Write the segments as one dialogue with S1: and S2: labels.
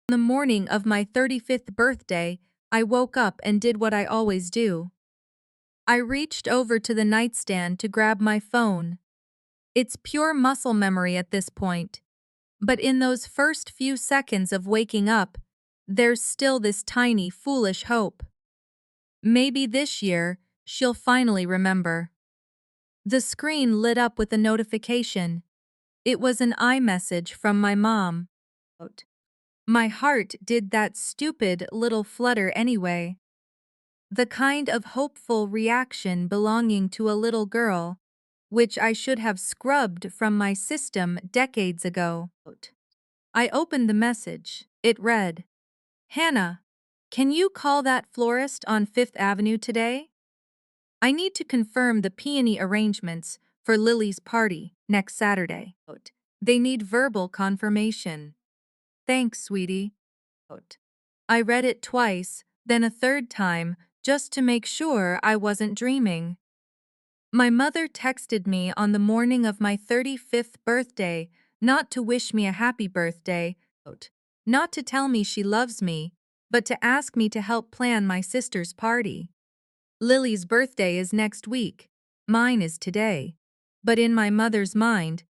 S1: On the morning of my 35th birthday, I woke up and did what I always do. I reached over to the nightstand to grab my phone. It's pure muscle memory at this point. But in those first few seconds of waking up, there's still this tiny, foolish hope. Maybe this year, she'll finally remember. The screen lit up with a notification. It was an iMessage from my mom. My heart did that stupid little flutter anyway. The kind of hopeful reaction belonging to a little girl, which I should have scrubbed from my system decades ago. I opened the message. It read, "Hannah, can you call that florist on Fifth Avenue today? I need to confirm the peony arrangements for Lily's party next Saturday. They need verbal confirmation. Thanks, sweetie." I read it twice, then a third time, just to make sure I wasn't dreaming. My mother texted me on the morning of my 35th birthday, not to wish me a happy birthday, not to tell me she loves me, but to ask me to help plan my sister's party. Lily's birthday is next week. Mine is today. But in my mother's mind,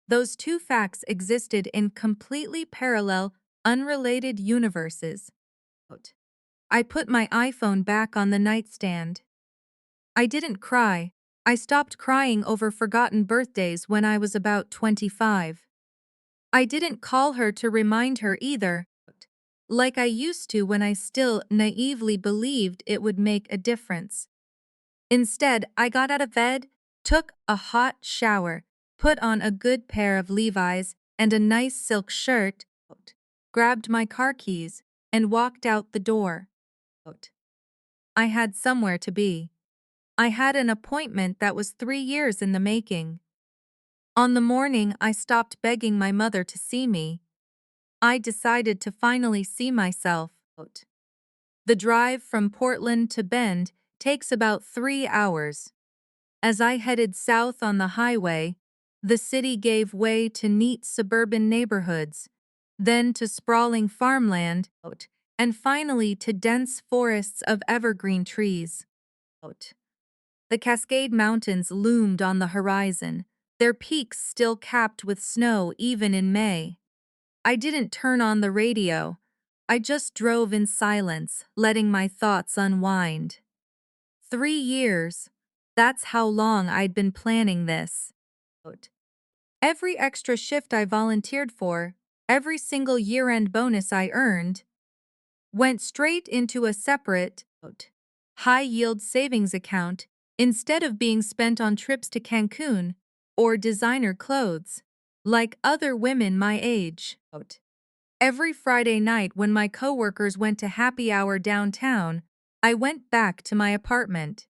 S1: those two facts existed in completely parallel, unrelated universes. I put my iPhone back on the nightstand. I didn't cry. I stopped crying over forgotten birthdays when I was about 25. I didn't call her to remind her either, like I used to when I still naively believed it would make a difference. Instead, I got out of bed, took a hot shower, put on a good pair of Levi's and a nice silk shirt, grabbed my car keys, and walked out the door. I had somewhere to be. I had an appointment that was 3 years in the making. On the morning I stopped begging my mother to see me, I decided to finally see myself. The drive from Portland to Bend takes about 3 hours. As I headed south on the highway, the city gave way to neat suburban neighborhoods, then to sprawling farmland, and finally to dense forests of evergreen trees. The Cascade Mountains loomed on the horizon, their peaks still capped with snow even in May. I didn't turn on the radio. I just drove in silence, letting my thoughts unwind. 3 years. That's how long I'd been planning this. Every extra shift I volunteered for, every single year-end bonus I earned, went straight into a separate, high-yield savings account instead of being spent on trips to Cancun or designer clothes, like other women my age. Every Friday night when my coworkers went to happy hour downtown, I went back to my apartment.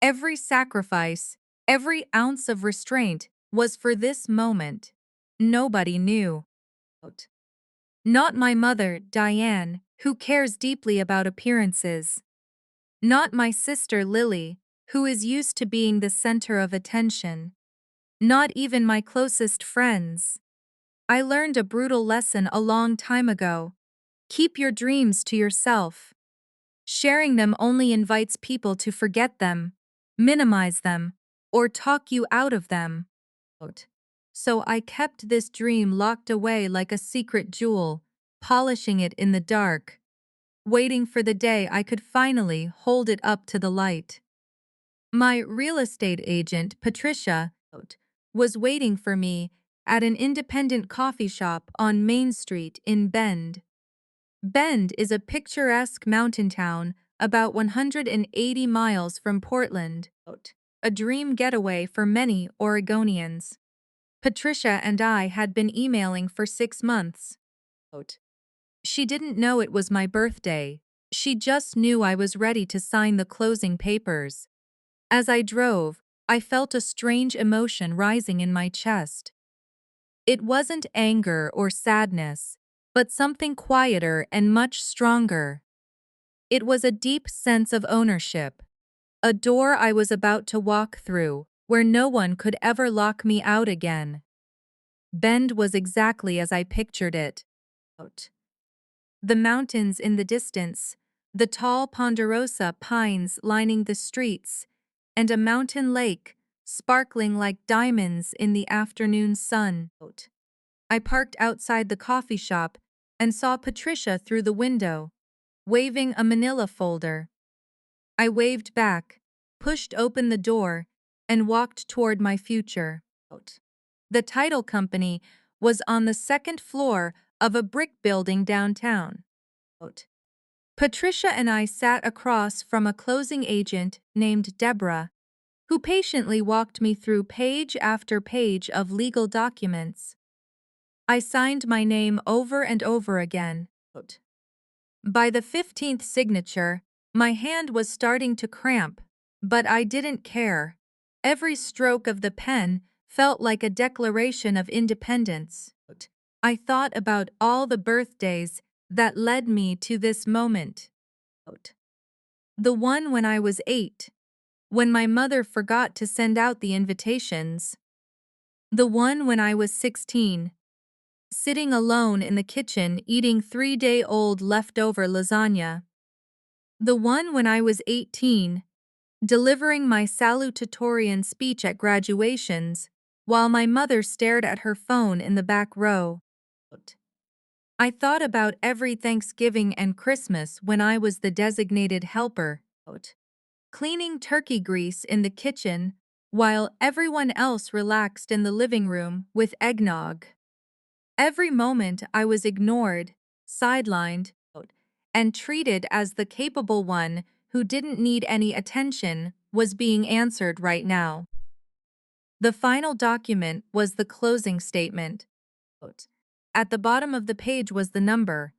S1: Every sacrifice, every ounce of restraint was for this moment. Nobody knew. Not my mother, Diane, who cares deeply about appearances. Not my sister, Lily, who is used to being the center of attention. Not even my closest friends. I learned a brutal lesson a long time ago. Keep your dreams to yourself. Sharing them only invites people to forget them, minimize them, or talk you out of them. So I kept this dream locked away like a secret jewel, polishing it in the dark, waiting for the day I could finally hold it up to the light. My real estate agent, Patricia, was waiting for me at an independent coffee shop on Main Street in Bend. Bend is a picturesque mountain town about 180 miles from Portland, a dream getaway for many Oregonians. Patricia and I had been emailing for 6 months. She didn't know it was my birthday. She just knew I was ready to sign the closing papers. As I drove, I felt a strange emotion rising in my chest. It wasn't anger or sadness, but something quieter and much stronger. It was a deep sense of ownership, a door I was about to walk through, where no one could ever lock me out again. Bend was exactly as I pictured it. the mountains in the distance, the tall ponderosa pines lining the streets, and a mountain lake sparkling like diamonds in the afternoon sun. I parked outside the coffee shop and saw Patricia through the window, waving a manila folder. I waved back, pushed open the door, and walked toward my future. The title company was on the second floor of a brick building downtown. Patricia and I sat across from a closing agent named Deborah, who patiently walked me through page after page of legal documents. I signed my name over and over again. By the 15th signature, my hand was starting to cramp, but I didn't care. Every stroke of the pen felt like a declaration of independence. I thought about all the birthdays that led me to this moment. The one when I was 8, when my mother forgot to send out the invitations. The one when I was 16, sitting alone in the kitchen eating 3-day-old leftover lasagna. The one when I was 18, delivering my salutatorian speech at graduations, while my mother stared at her phone in the back row. I thought about every Thanksgiving and Christmas when I was the designated helper, cleaning turkey grease in the kitchen while everyone else relaxed in the living room with eggnog. Every moment I was ignored, sidelined, and treated as the capable one who didn't need any attention was being answered right now. The final document was the closing statement. At the bottom of the page was the number,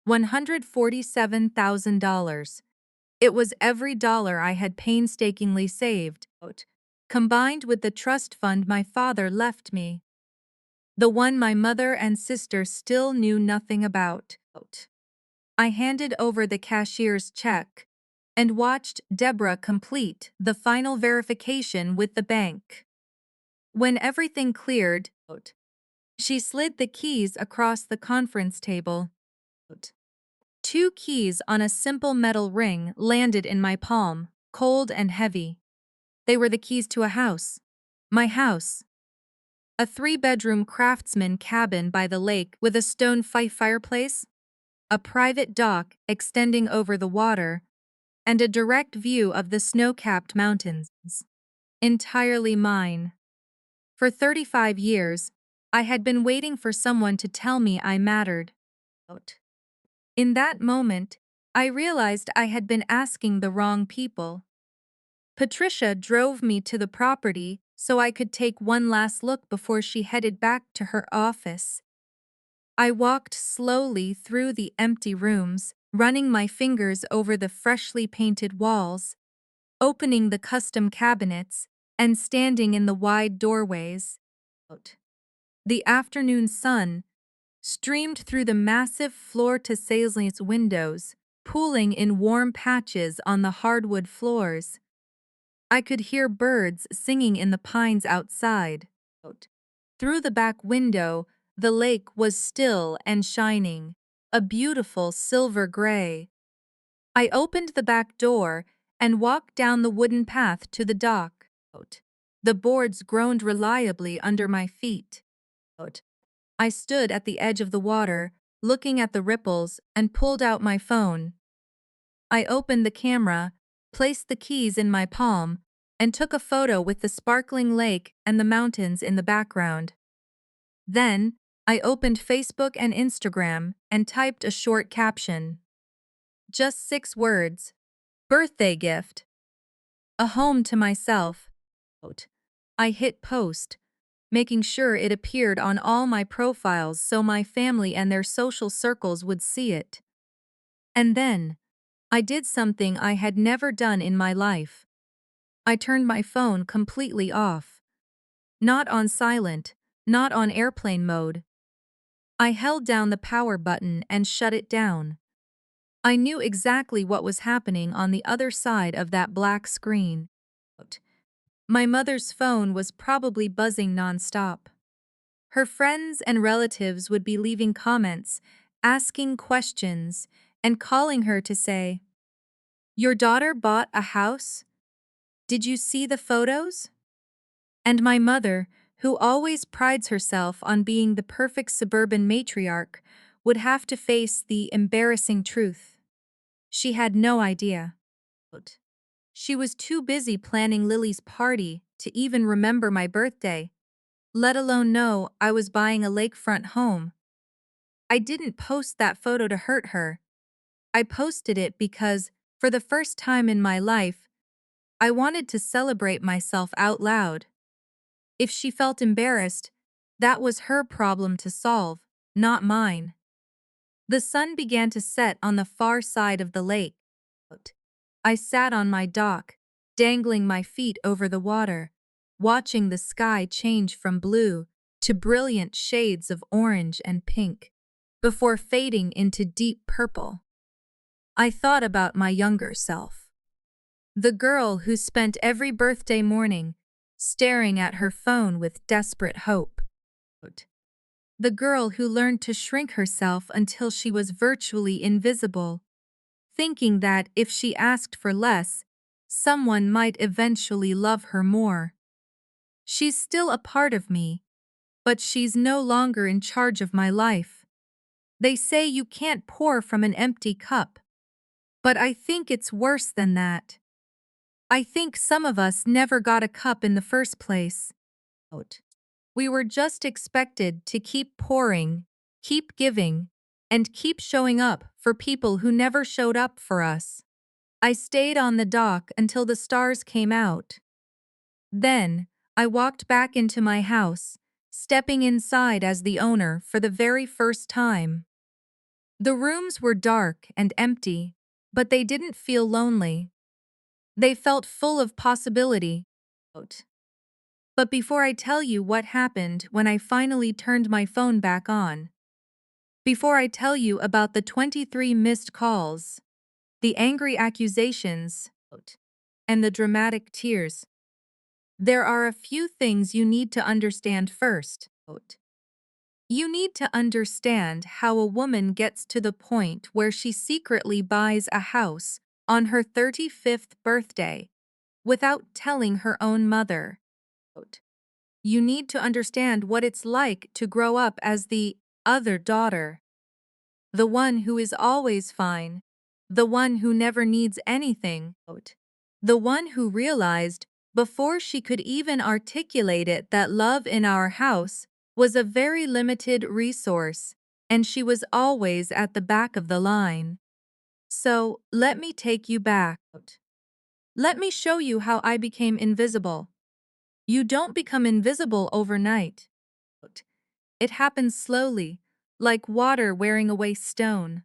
S1: $147,000. It was every dollar I had painstakingly saved, combined with the trust fund my father left me. The one my mother and sister still knew nothing about. I handed over the cashier's check and watched Deborah complete the final verification with the bank. When everything cleared, she slid the keys across the conference table. 2 keys on a simple metal ring landed in my palm, cold and heavy. They were the keys to a house. My house. A 3-bedroom craftsman cabin by the lake with a stone fireplace, a private dock extending over the water, and a direct view of the snow-capped mountains. Entirely mine. For 35 years, I had been waiting for someone to tell me I mattered. In that moment, I realized I had been asking the wrong people. Patricia drove me to the property so I could take one last look before she headed back to her office. I walked slowly through the empty rooms, running my fingers over the freshly painted walls, opening the custom cabinets, and standing in the wide doorways. The afternoon sun streamed through the massive floor-to-ceiling windows, pooling in warm patches on the hardwood floors. I could hear birds singing in the pines outside. Through the back window, the lake was still and shining, a beautiful silver gray. I opened the back door and walked down the wooden path to the dock. The boards groaned reliably under my feet. I stood at the edge of the water, looking at the ripples, and pulled out my phone. I opened the camera, placed the keys in my palm, and took a photo with the sparkling lake and the mountains in the background. Then, I opened Facebook and Instagram and typed a short caption. Just 6 words. Birthday gift. A home to myself. I hit post, making sure it appeared on all my profiles so my family and their social circles would see it. And then, I did something I had never done in my life. I turned my phone completely off. Not on silent, not on airplane mode. I held down the power button and shut it down. I knew exactly what was happening on the other side of that black screen. My mother's phone was probably buzzing nonstop. Her friends and relatives would be leaving comments, asking questions, and calling her to say, "Your daughter bought a house? Did you see the photos?" And my mother, who always prides herself on being the perfect suburban matriarch, would have to face the embarrassing truth. She had no idea. She was too busy planning Lily's party to even remember my birthday, let alone know I was buying a lakefront home. I didn't post that photo to hurt her. I posted it because, for the first time in my life, I wanted to celebrate myself out loud. If she felt embarrassed, that was her problem to solve, not mine. The sun began to set on the far side of the lake. I sat on my dock, dangling my feet over the water, watching the sky change from blue to brilliant shades of orange and pink, before fading into deep purple. I thought about my younger self. The girl who spent every birthday morning staring at her phone with desperate hope. The girl who learned to shrink herself until she was virtually invisible, thinking that if she asked for less, someone might eventually love her more. She's still a part of me, but she's no longer in charge of my life. They say you can't pour from an empty cup, but I think it's worse than that. I think some of us never got a cup in the first place. We were just expected to keep pouring, keep giving, and keep showing up for people who never showed up for us. I stayed on the dock until the stars came out. Then, I walked back into my house, stepping inside as the owner for the very first time. The rooms were dark and empty, but they didn't feel lonely. They felt full of possibility. But before I tell you what happened when I finally turned my phone back on, before I tell you about the 23 missed calls, the angry accusations, and the dramatic tears, there are a few things you need to understand first. You need to understand how a woman gets to the point where she secretly buys a house on her 35th birthday without telling her own mother. You need to understand what it's like to grow up as the other daughter, the one who is always fine, the one who never needs anything, the one who realized, before she could even articulate it, that love in our house was a very limited resource, and she was always at the back of the line. So, let me take you back. Let me show you how I became invisible. You don't become invisible overnight. It happens slowly, like water wearing away stone.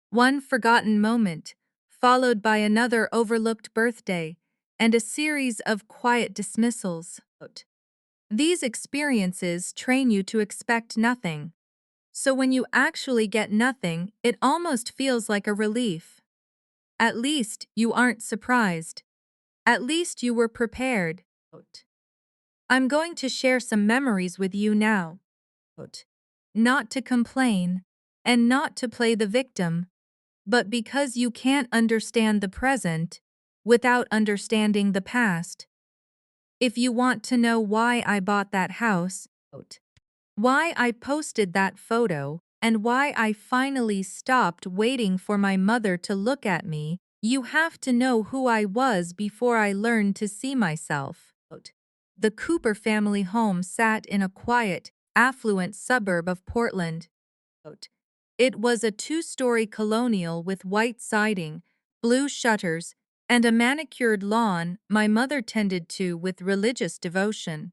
S1: One forgotten moment, followed by another overlooked birthday, and a series of quiet dismissals. These experiences train you to expect nothing. So when you actually get nothing, it almost feels like a relief. At least you aren't surprised. At least you were prepared. I'm going to share some memories with you now. Not to complain, and not to play the victim, but because you can't understand the present without understanding the past. If you want to know why I bought that house, why I posted that photo, and why I finally stopped waiting for my mother to look at me, you have to know who I was before I learned to see myself. The Cooper family home sat in a quiet, affluent suburb of Portland. It was a two-story colonial with white siding, blue shutters, and a manicured lawn my mother tended to with religious devotion.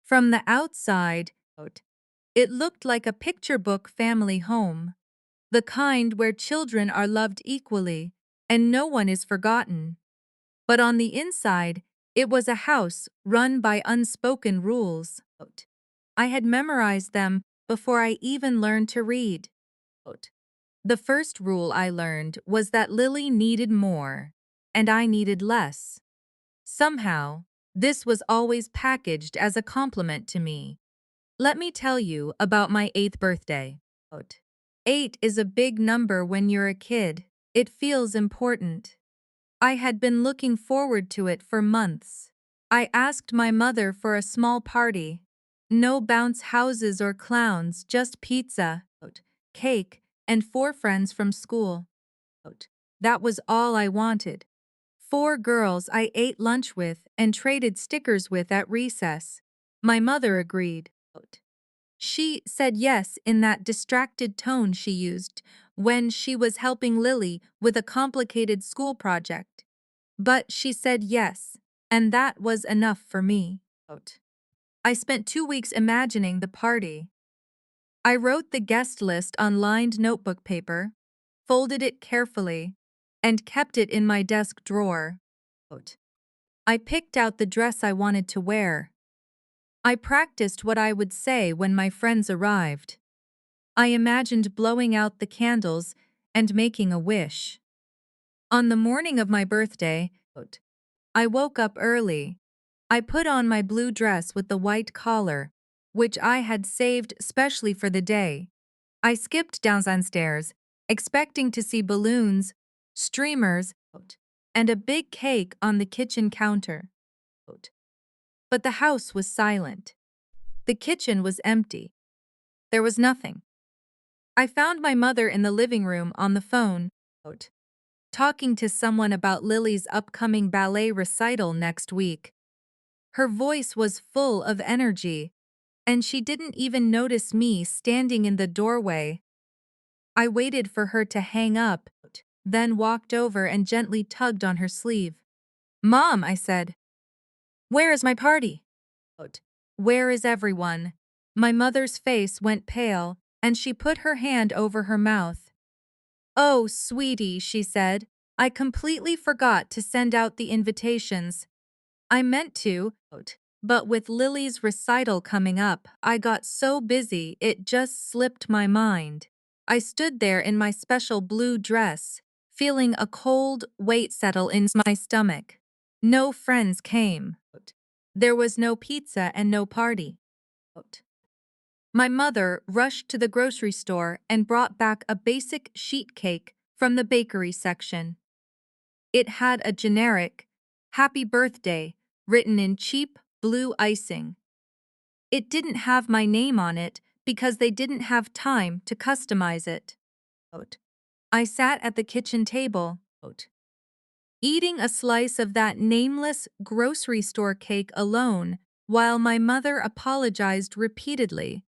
S1: From the outside, it looked like a picture book family home, the kind where children are loved equally and no one is forgotten. But on the inside, it was a house run by unspoken rules. I had memorized them before I even learned to read. The first rule I learned was that Lily needed more, and I needed less. Somehow, this was always packaged as a compliment to me. Let me tell you about my 8th birthday. 8 is a big number when you're a kid. It feels important. I had been looking forward to it for months. I asked my mother for a small party. No bounce houses or clowns, just pizza, cake, and 4 friends from school. That was all I wanted. 4 girls I ate lunch with and traded stickers with at recess. My mother agreed. She said yes in that distracted tone she used when she was helping Lily with a complicated school project. But she said yes, and that was enough for me. I spent 2 weeks imagining the party. I wrote the guest list on lined notebook paper, folded it carefully, and kept it in my desk drawer. I picked out the dress I wanted to wear. I practiced what I would say when my friends arrived. I imagined blowing out the candles and making a wish. On the morning of my birthday, I woke up early. I put on my blue dress with the white collar, which I had saved specially for the day. I skipped downstairs, expecting to see balloons, streamers, and a big cake on the kitchen counter. But the house was silent. The kitchen was empty. There was nothing. I found my mother in the living room on the phone, talking to someone about Lily's upcoming ballet recital next week. Her voice was full of energy, and she didn't even notice me standing in the doorway. I waited for her to hang up, then walked over and gently tugged on her sleeve. "Mom," I said, "where is my party? Where is everyone?" My mother's face went pale, and she put her hand over her mouth. "Oh, sweetie," she said, "I completely forgot to send out the invitations. I meant to, but with Lily's recital coming up, I got so busy it just slipped my mind." I stood there in my special blue dress, feeling a cold weight settle in my stomach. No friends came. There was no pizza and no party. My mother rushed to the grocery store and brought back a basic sheet cake from the bakery section. It had a generic, "Happy Birthday," written in cheap blue icing. It didn't have my name on it because they didn't have time to customize it. I sat at the kitchen table, eating a slice of that nameless grocery store cake alone while my mother apologized repeatedly.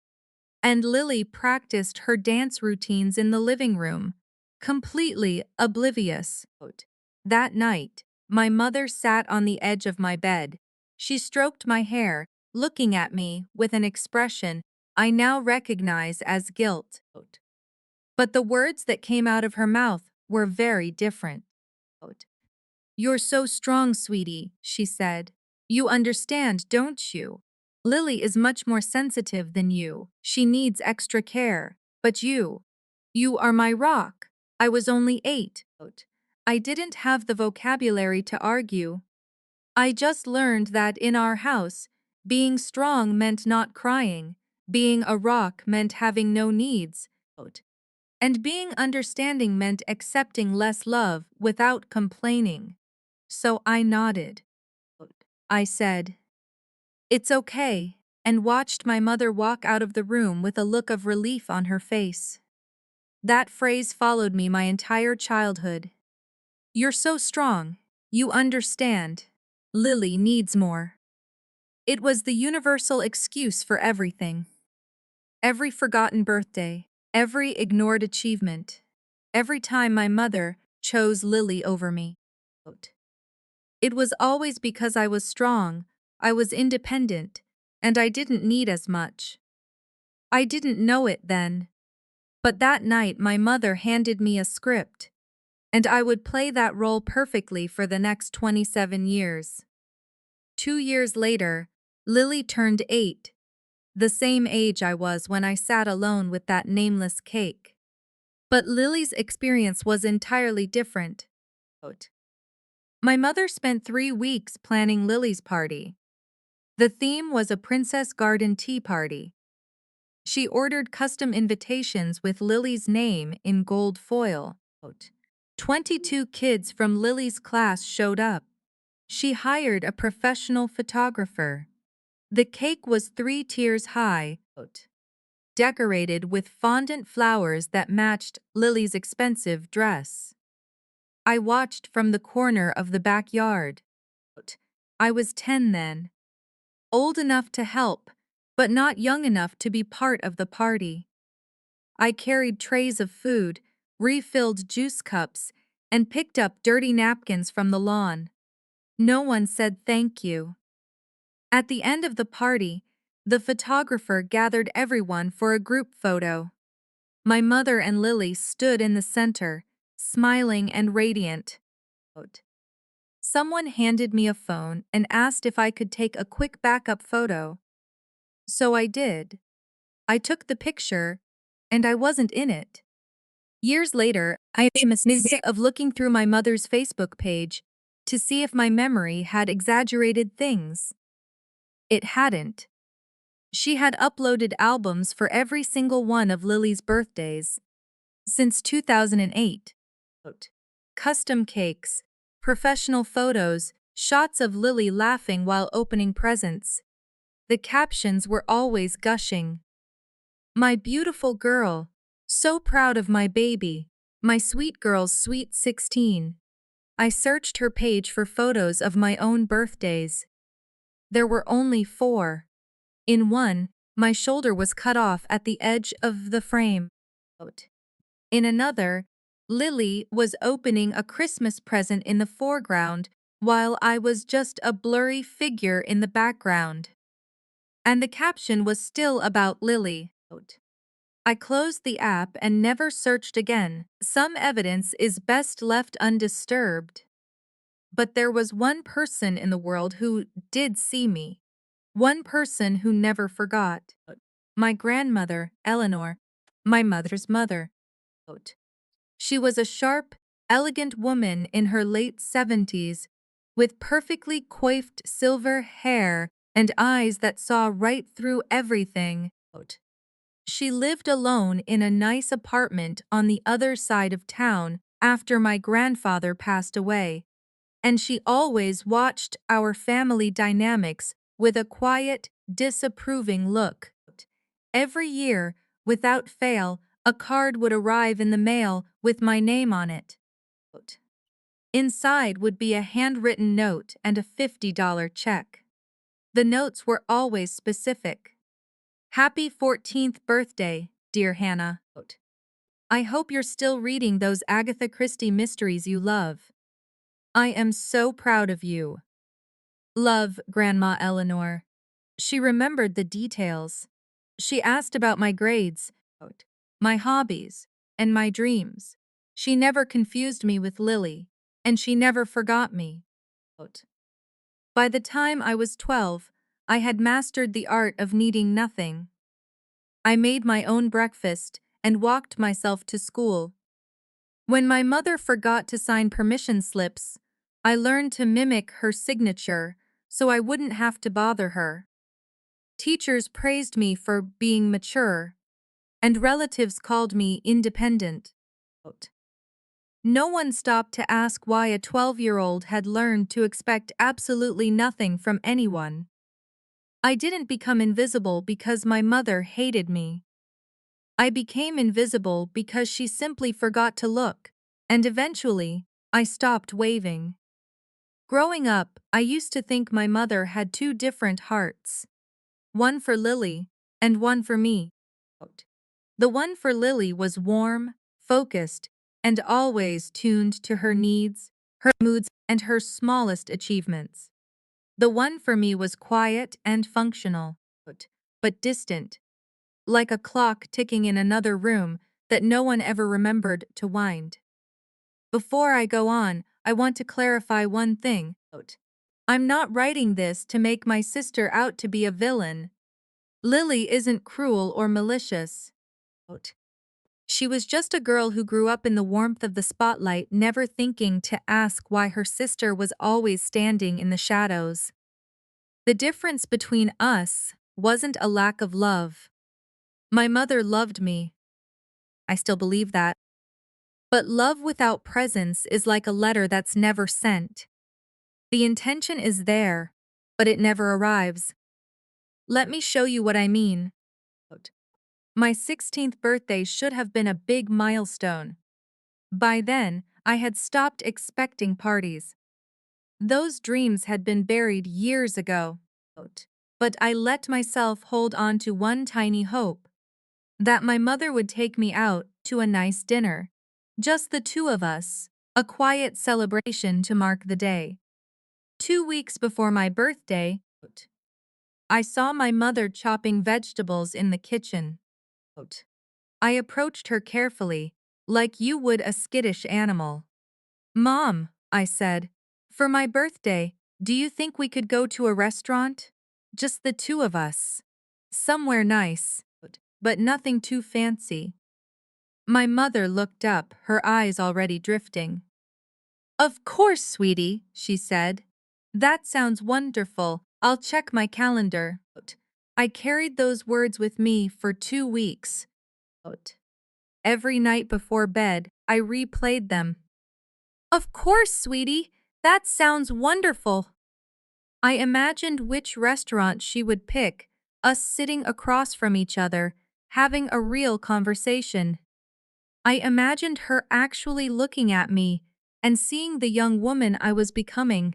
S1: And Lily practiced her dance routines in the living room, completely oblivious. That night, my mother sat on the edge of my bed. She stroked my hair, looking at me with an expression I now recognize as guilt. But the words that came out of her mouth were very different. "You're so strong, sweetie," she said. "You understand, don't you? Lily is much more sensitive than you. She needs extra care. But you are my rock." I was only 8. I didn't have the vocabulary to argue. I just learned that in our house, being strong meant not crying, being a rock meant having no needs, and being understanding meant accepting less love without complaining. So I nodded. I said, "It's okay," and watched my mother walk out of the room with a look of relief on her face. That phrase followed me my entire childhood. "You're so strong. You understand. Lily needs more." It was the universal excuse for everything. Every forgotten birthday, every ignored achievement, every time my mother chose Lily over me. It was always because I was strong, I was independent, and I didn't need as much. I didn't know it then. But that night my mother handed me a script, and I would play that role perfectly for the next 27 years. 2 years later, Lily turned 8, the same age I was when I sat alone with that nameless cake. But Lily's experience was entirely different. My mother spent 3 weeks planning Lily's party. The theme was a Princess Garden tea party. She ordered custom invitations with Lily's name in gold foil. 22 kids from Lily's class showed up. She hired a professional photographer. The cake was 3 tiers high, decorated with fondant flowers that matched Lily's expensive dress. I watched from the corner of the backyard. I was 10 then, old enough to help, but not young enough to be part of the party. I carried trays of food, refilled juice cups, and picked up dirty napkins from the lawn. No one said thank you. At the end of the party, the photographer gathered everyone for a group photo. My mother and Lily stood in the center, smiling and radiant. Someone handed me a phone and asked if I could take a quick backup photo. So I did. I took the picture, and I wasn't in it. Years later, I made a mistake of looking through my mother's Facebook page to see if my memory had exaggerated things. It hadn't. She had uploaded albums for every single one of Lily's birthdays since 2008. Custom cakes, professional photos, shots of Lily laughing while opening presents. The captions were always gushing. My beautiful girl, so proud of my baby, my sweet girl's sweet 16. I searched her page for photos of my own birthdays. There were only 4. In one, my shoulder was cut off at the edge of the frame. In another, Lily was opening a Christmas present in the foreground while I was just a blurry figure in the background. And the caption was still about Lily. I closed the app and never searched again. Some evidence is best left undisturbed. But there was one person in the world who did see me. One person who never forgot. My grandmother, Eleanor, my mother's mother. She was a sharp, elegant woman in her late 70s, with perfectly coiffed silver hair and eyes that saw right through everything. She lived alone in a nice apartment on the other side of town after my grandfather passed away, and she always watched our family dynamics with a quiet, disapproving look. Every year, without fail, a card would arrive in the mail with my name on it. Inside would be a handwritten note and a $50 check. The notes were always specific. Happy 14th birthday, dear Hannah. I hope you're still reading those Agatha Christie mysteries you love. I am so proud of you. Love, Grandma Eleanor. She remembered the details. She asked about my grades, my hobbies, and my dreams. She never confused me with Lily, and she never forgot me. By the time I was 12, I had mastered the art of needing nothing. I made my own breakfast and walked myself to school. When my mother forgot to sign permission slips, I learned to mimic her signature so I wouldn't have to bother her. Teachers praised me for being mature, and relatives called me independent. No one stopped to ask why a 12-year-old had learned to expect absolutely nothing from anyone. I didn't become invisible because my mother hated me. I became invisible because she simply forgot to look, and eventually, I stopped waving. Growing up, I used to think my mother had 2 different hearts. One for Lily, and one for me. The one for Lily was warm, focused, and always tuned to her needs, her moods, and her smallest achievements. The one for me was quiet and functional, but distant, like a clock ticking in another room that no one ever remembered to wind. Before I go on, I want to clarify one thing. I'm not writing this to make my sister out to be a villain. Lily isn't cruel or malicious. She was just a girl who grew up in the warmth of the spotlight, never thinking to ask why her sister was always standing in the shadows. The difference between us wasn't a lack of love. My mother loved me. I still believe that. But love without presence is like a letter that's never sent. The intention is there, but it never arrives. Let me show you what I mean. My 16th birthday should have been a big milestone. By then, I had stopped expecting parties. Those dreams had been buried years ago. But I let myself hold on to one tiny hope that my mother would take me out to a nice dinner. Just the two of us, a quiet celebration to mark the day. 2 weeks before my birthday, I saw my mother chopping vegetables in the kitchen. I approached her carefully, like you would a skittish animal. Mom, I said, for my birthday, do you think we could go to a restaurant? Just the two of us. Somewhere nice, but nothing too fancy. My mother looked up, her eyes already drifting. Of course, sweetie, she said. That sounds wonderful. I'll check my calendar. I carried those words with me for 2 weeks. Every night before bed, I replayed them. Of course, sweetie. That sounds wonderful. I imagined which restaurant she would pick, us sitting across from each other, having a real conversation. I imagined her actually looking at me and seeing the young woman I was becoming.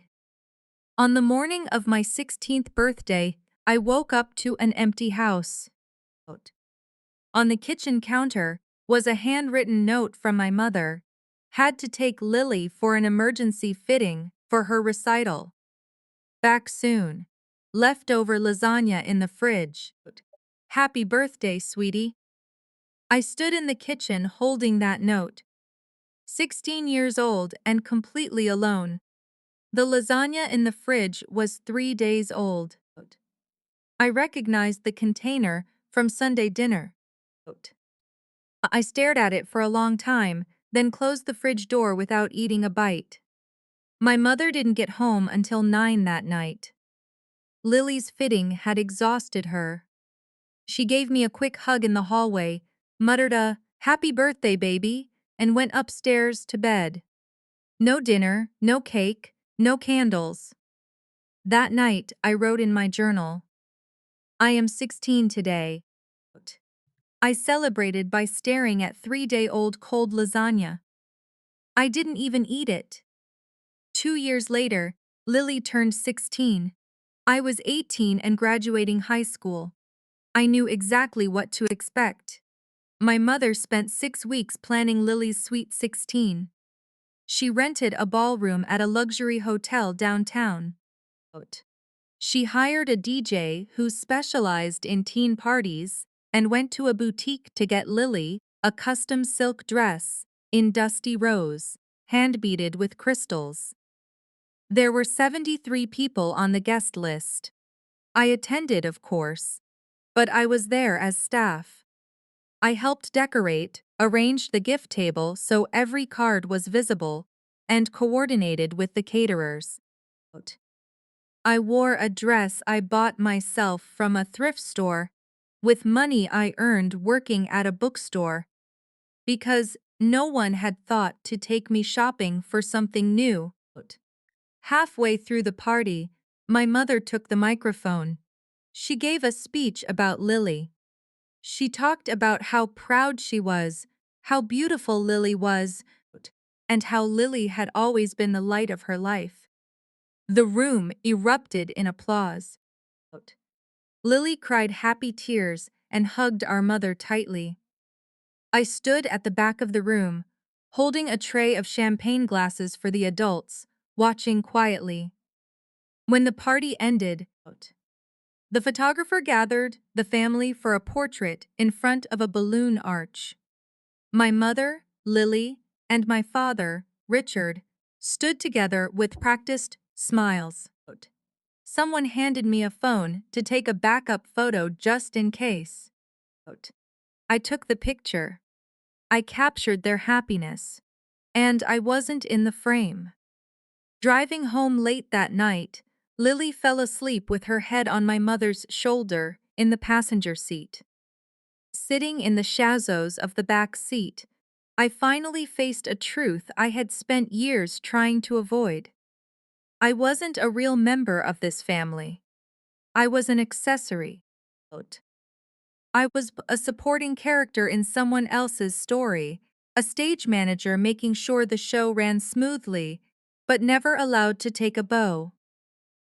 S1: On the morning of my 16th birthday, I woke up to an empty house. On the kitchen counter was a handwritten note from my mother. Had to take Lily for an emergency fitting for her recital. Back soon. Leftover lasagna in the fridge. Happy birthday, sweetie. I stood in the kitchen holding that note. 16 years old and completely alone. The lasagna in the fridge was 3 days old. I recognized the container from Sunday dinner. I stared at it for a long time, then closed the fridge door without eating a bite. My mother didn't get home until 9 that night. Lily's fitting had exhausted her. She gave me a quick hug in the hallway, muttered a "Happy birthday, baby," and went upstairs to bed. No dinner, no cake, no candles. That night, I wrote in my journal, I am 16 today. I celebrated by staring at 3-day-old cold lasagna. I didn't even eat it. 2 years later, Lily turned 16. I was 18 and graduating high school. I knew exactly what to expect. My mother spent 6 weeks planning Lily's sweet 16. She rented a ballroom at a luxury hotel downtown. She hired a DJ who specialized in teen parties and went to a boutique to get Lily a custom silk dress in dusty rose, hand-beaded with crystals. There were 73 people on the guest list. I attended, of course, but I was there as staff. I helped decorate, arranged the gift table so every card was visible, and coordinated with the caterers. I wore a dress I bought myself from a thrift store, with money I earned working at a bookstore, because no one had thought to take me shopping for something new. Halfway through the party, my mother took the microphone. She gave a speech about Lily. She talked about how proud she was, how beautiful Lily was, and how Lily had always been the light of her life. The room erupted in applause. Lily cried happy tears and hugged our mother tightly. I stood at the back of the room, holding a tray of champagne glasses for the adults, watching quietly. When the party ended, the photographer gathered the family for a portrait in front of a balloon arch. My mother, Lily, and my father, Richard, stood together with practiced smiles. Someone handed me a phone to take a backup photo just in case. I took the picture. I captured their happiness. And I wasn't in the frame. Driving home late that night, Lily fell asleep with her head on my mother's shoulder in the passenger seat. Sitting in the shadows of the back seat, I finally faced a truth I had spent years trying to avoid. I wasn't a real member of this family. I was an accessory. I was a supporting character in someone else's story, a stage manager making sure the show ran smoothly, but never allowed to take a bow.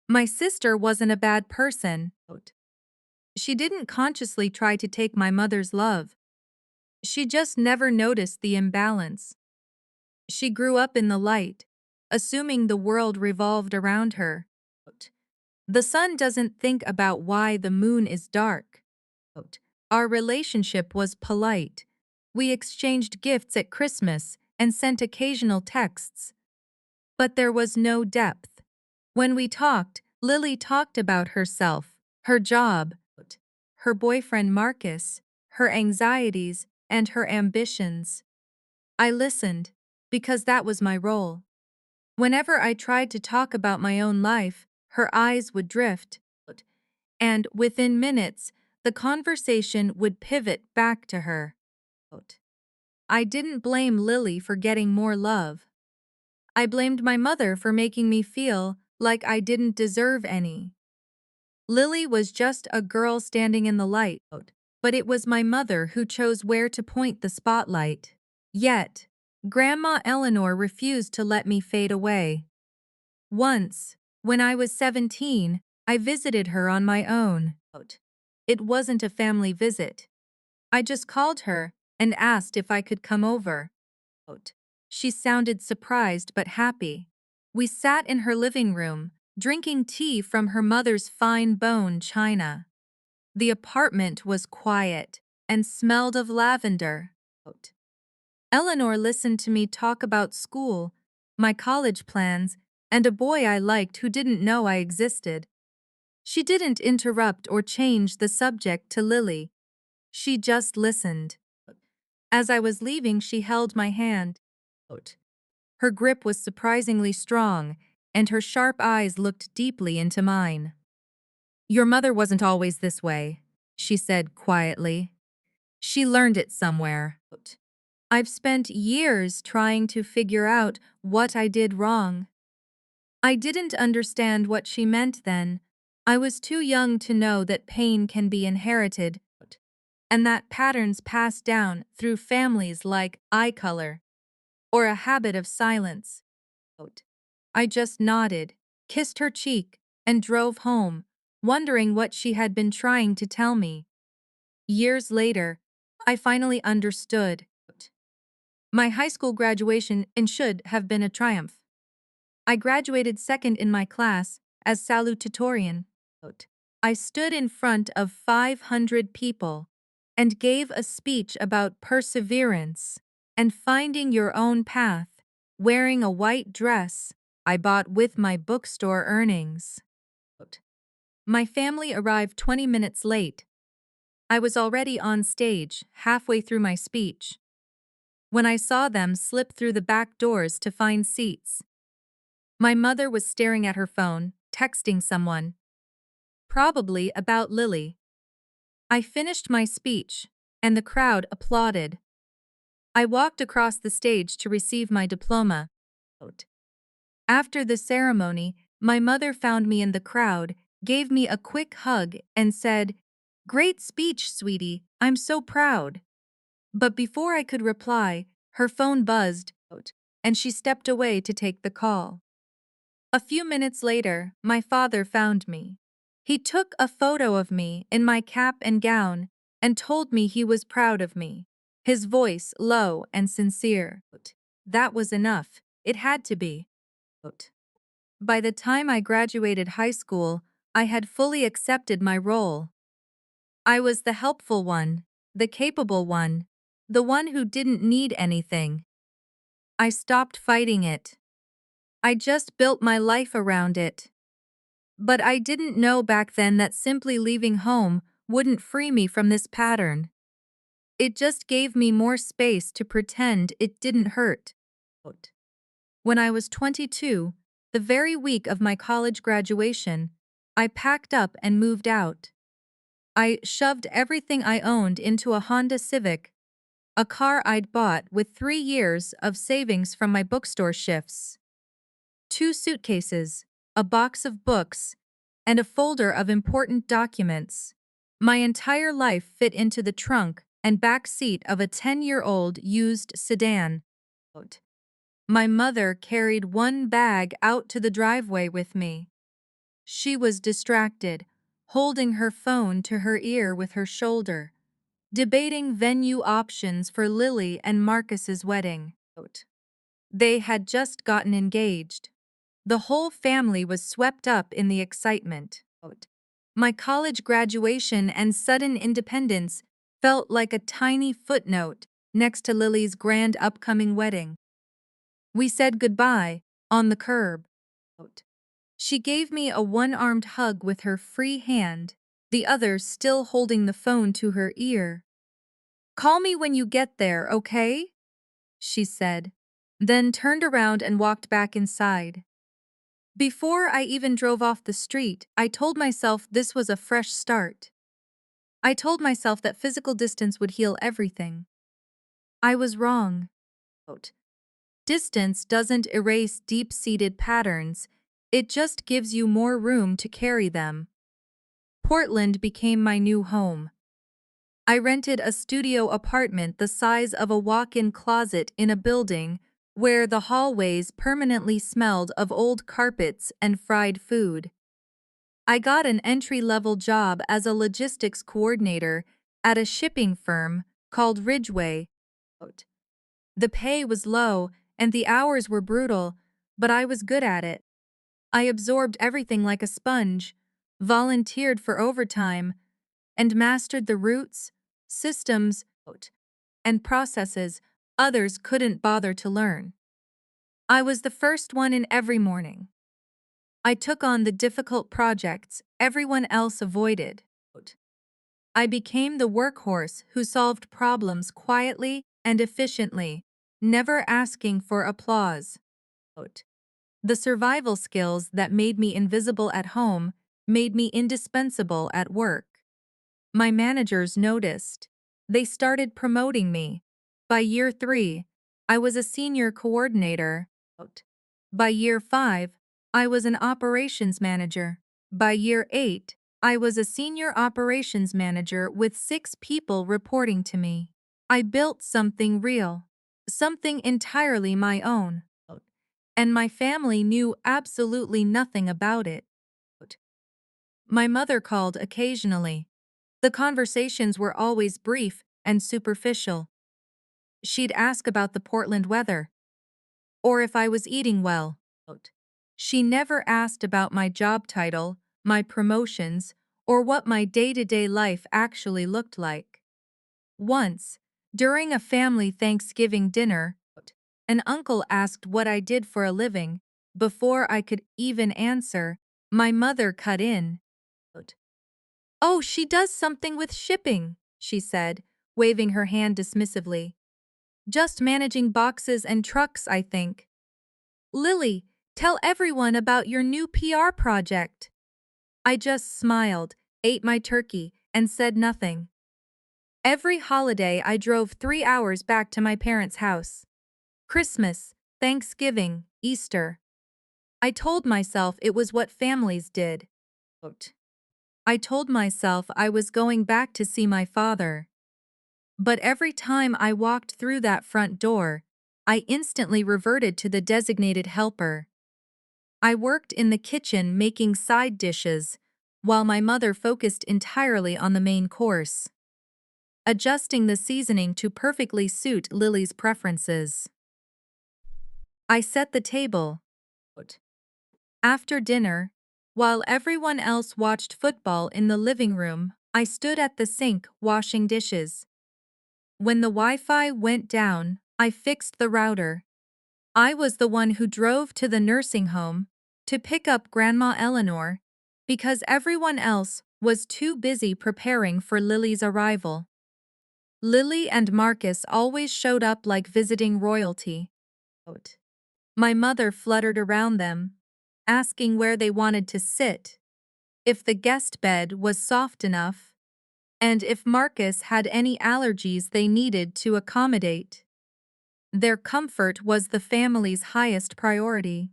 S1: My sister wasn't a bad person. She didn't consciously try to take my mother's love. She just never noticed the imbalance. She grew up in the light, assuming the world revolved around her. The sun doesn't think about why the moon is dark. Our relationship was polite. We exchanged gifts at Christmas and sent occasional texts. But there was no depth. When we talked, Lily talked about herself, her job, her boyfriend Marcus, her anxieties, and her ambitions. I listened, because that was my role. Whenever I tried to talk about my own life, her eyes would drift, and within minutes, the conversation would pivot back to her. I didn't blame Lily for getting more love. I blamed my mother for making me feel like I didn't deserve any. Lily was just a girl standing in the light, but it was my mother who chose where to point the spotlight. Yet, Grandma Eleanor refused to let me fade away. Once, when I was 17, I visited her on my own. It wasn't a family visit. I just called her and asked if I could come over. She sounded surprised but happy. We sat in her living room, drinking tea from her mother's fine bone china. The apartment was quiet and smelled of lavender. Eleanor listened to me talk about school, my college plans, and a boy I liked who didn't know I existed. She didn't interrupt or change the subject to Lily. She just listened. As I was leaving, she held my hand. Her grip was surprisingly strong, and her sharp eyes looked deeply into mine. "Your mother wasn't always this way," she said quietly. "She learned it somewhere." I've spent years trying to figure out what I did wrong. I didn't understand what she meant then. I was too young to know that pain can be inherited, and that patterns pass down through families like eye color or a habit of silence. I just nodded, kissed her cheek, and drove home, wondering what she had been trying to tell me. Years later, I finally understood. My high school graduation should have been a triumph. I graduated second in my class as salutatorian. I stood in front of 500 people and gave a speech about perseverance and finding your own path, wearing a white dress I bought with my bookstore earnings. My family arrived 20 minutes late. I was already on stage, halfway through my speech, when I saw them slip through the back doors to find seats. My mother was staring at her phone, texting someone, probably about Lily. I finished my speech, and the crowd applauded. I walked across the stage to receive my diploma. After the ceremony, my mother found me in the crowd, gave me a quick hug, and said, "Great speech, sweetie, I'm so proud." But before I could reply, her phone buzzed, and she stepped away to take the call. A few minutes later, my father found me. He took a photo of me in my cap and gown and told me he was proud of me, his voice low and sincere. That was enough. It had to be. By the time I graduated high school, I had fully accepted my role. I was the helpful one, the capable one, the one who didn't need anything. I stopped fighting it. I just built my life around it. But I didn't know back then that simply leaving home wouldn't free me from this pattern. It just gave me more space to pretend it didn't hurt. When I was 22, the very week of my college graduation, I packed up and moved out. I shoved everything I owned into a Honda Civic, a car I'd bought with 3 years of savings from my bookstore shifts. 2 suitcases, a box of books, and a folder of important documents. My entire life fit into the trunk and back seat of a 10-year-old used sedan. My mother carried one bag out to the driveway with me. She was distracted, holding her phone to her ear with her shoulder, debating venue options for Lily and Marcus's wedding. They had just gotten engaged. The whole family was swept up in the excitement. My college graduation and sudden independence felt like a tiny footnote next to Lily's grand upcoming wedding. We said goodbye on the curb. She gave me a one-armed hug with her free hand, the other still holding the phone to her ear. "Call me when you get there, okay?" she said, then turned around and walked back inside. Before I even drove off the street, I told myself this was a fresh start. I told myself that physical distance would heal everything. I was wrong. Distance doesn't erase deep-seated patterns, it just gives you more room to carry them. Portland became my new home. I rented a studio apartment the size of a walk-in closet in a building where the hallways permanently smelled of old carpets and fried food. I got an entry-level job as a logistics coordinator at a shipping firm called Ridgeway. The pay was low and the hours were brutal, but I was good at it. I absorbed everything like a sponge, volunteered for overtime, and mastered the routes, systems, and processes others couldn't bother to learn. I was the first one in every morning. I took on the difficult projects everyone else avoided. I became the workhorse who solved problems quietly and efficiently, never asking for applause. The survival skills that made me invisible at home made me indispensable at work. My managers noticed. They started promoting me. By year 3, I was a senior coordinator. By year 5, I was an operations manager. By year 8, I was a senior operations manager with 6 people reporting to me. I built something real, something entirely my own, and my family knew absolutely nothing about it. My mother called occasionally. The conversations were always brief and superficial. She'd ask about the Portland weather, or if I was eating well. She never asked about my job title, my promotions, or what my day-to-day life actually looked like. Once, during a family Thanksgiving dinner, an uncle asked what I did for a living. Before I could even answer, my mother cut in. "Oh, she does something with shipping," she said, waving her hand dismissively. "Just managing boxes and trucks, I think. Lily, tell everyone about your new PR project." I just smiled, ate my turkey, and said nothing. Every holiday I drove 3 hours back to my parents' house. Christmas, Thanksgiving, Easter. I told myself it was what families did. I told myself I was going back to see my father. But every time I walked through that front door, I instantly reverted to the designated helper. I worked in the kitchen making side dishes, while my mother focused entirely on the main course, adjusting the seasoning to perfectly suit Lily's preferences. I set the table. After dinner, while everyone else watched football in the living room, I stood at the sink washing dishes. When the Wi-Fi went down, I fixed the router. I was the one who drove to the nursing home to pick up Grandma Eleanor because everyone else was too busy preparing for Lily's arrival. Lily and Marcus always showed up like visiting royalty. My mother fluttered around them, asking where they wanted to sit, if the guest bed was soft enough, and if Marcus had any allergies they needed to accommodate. Their comfort was the family's highest priority.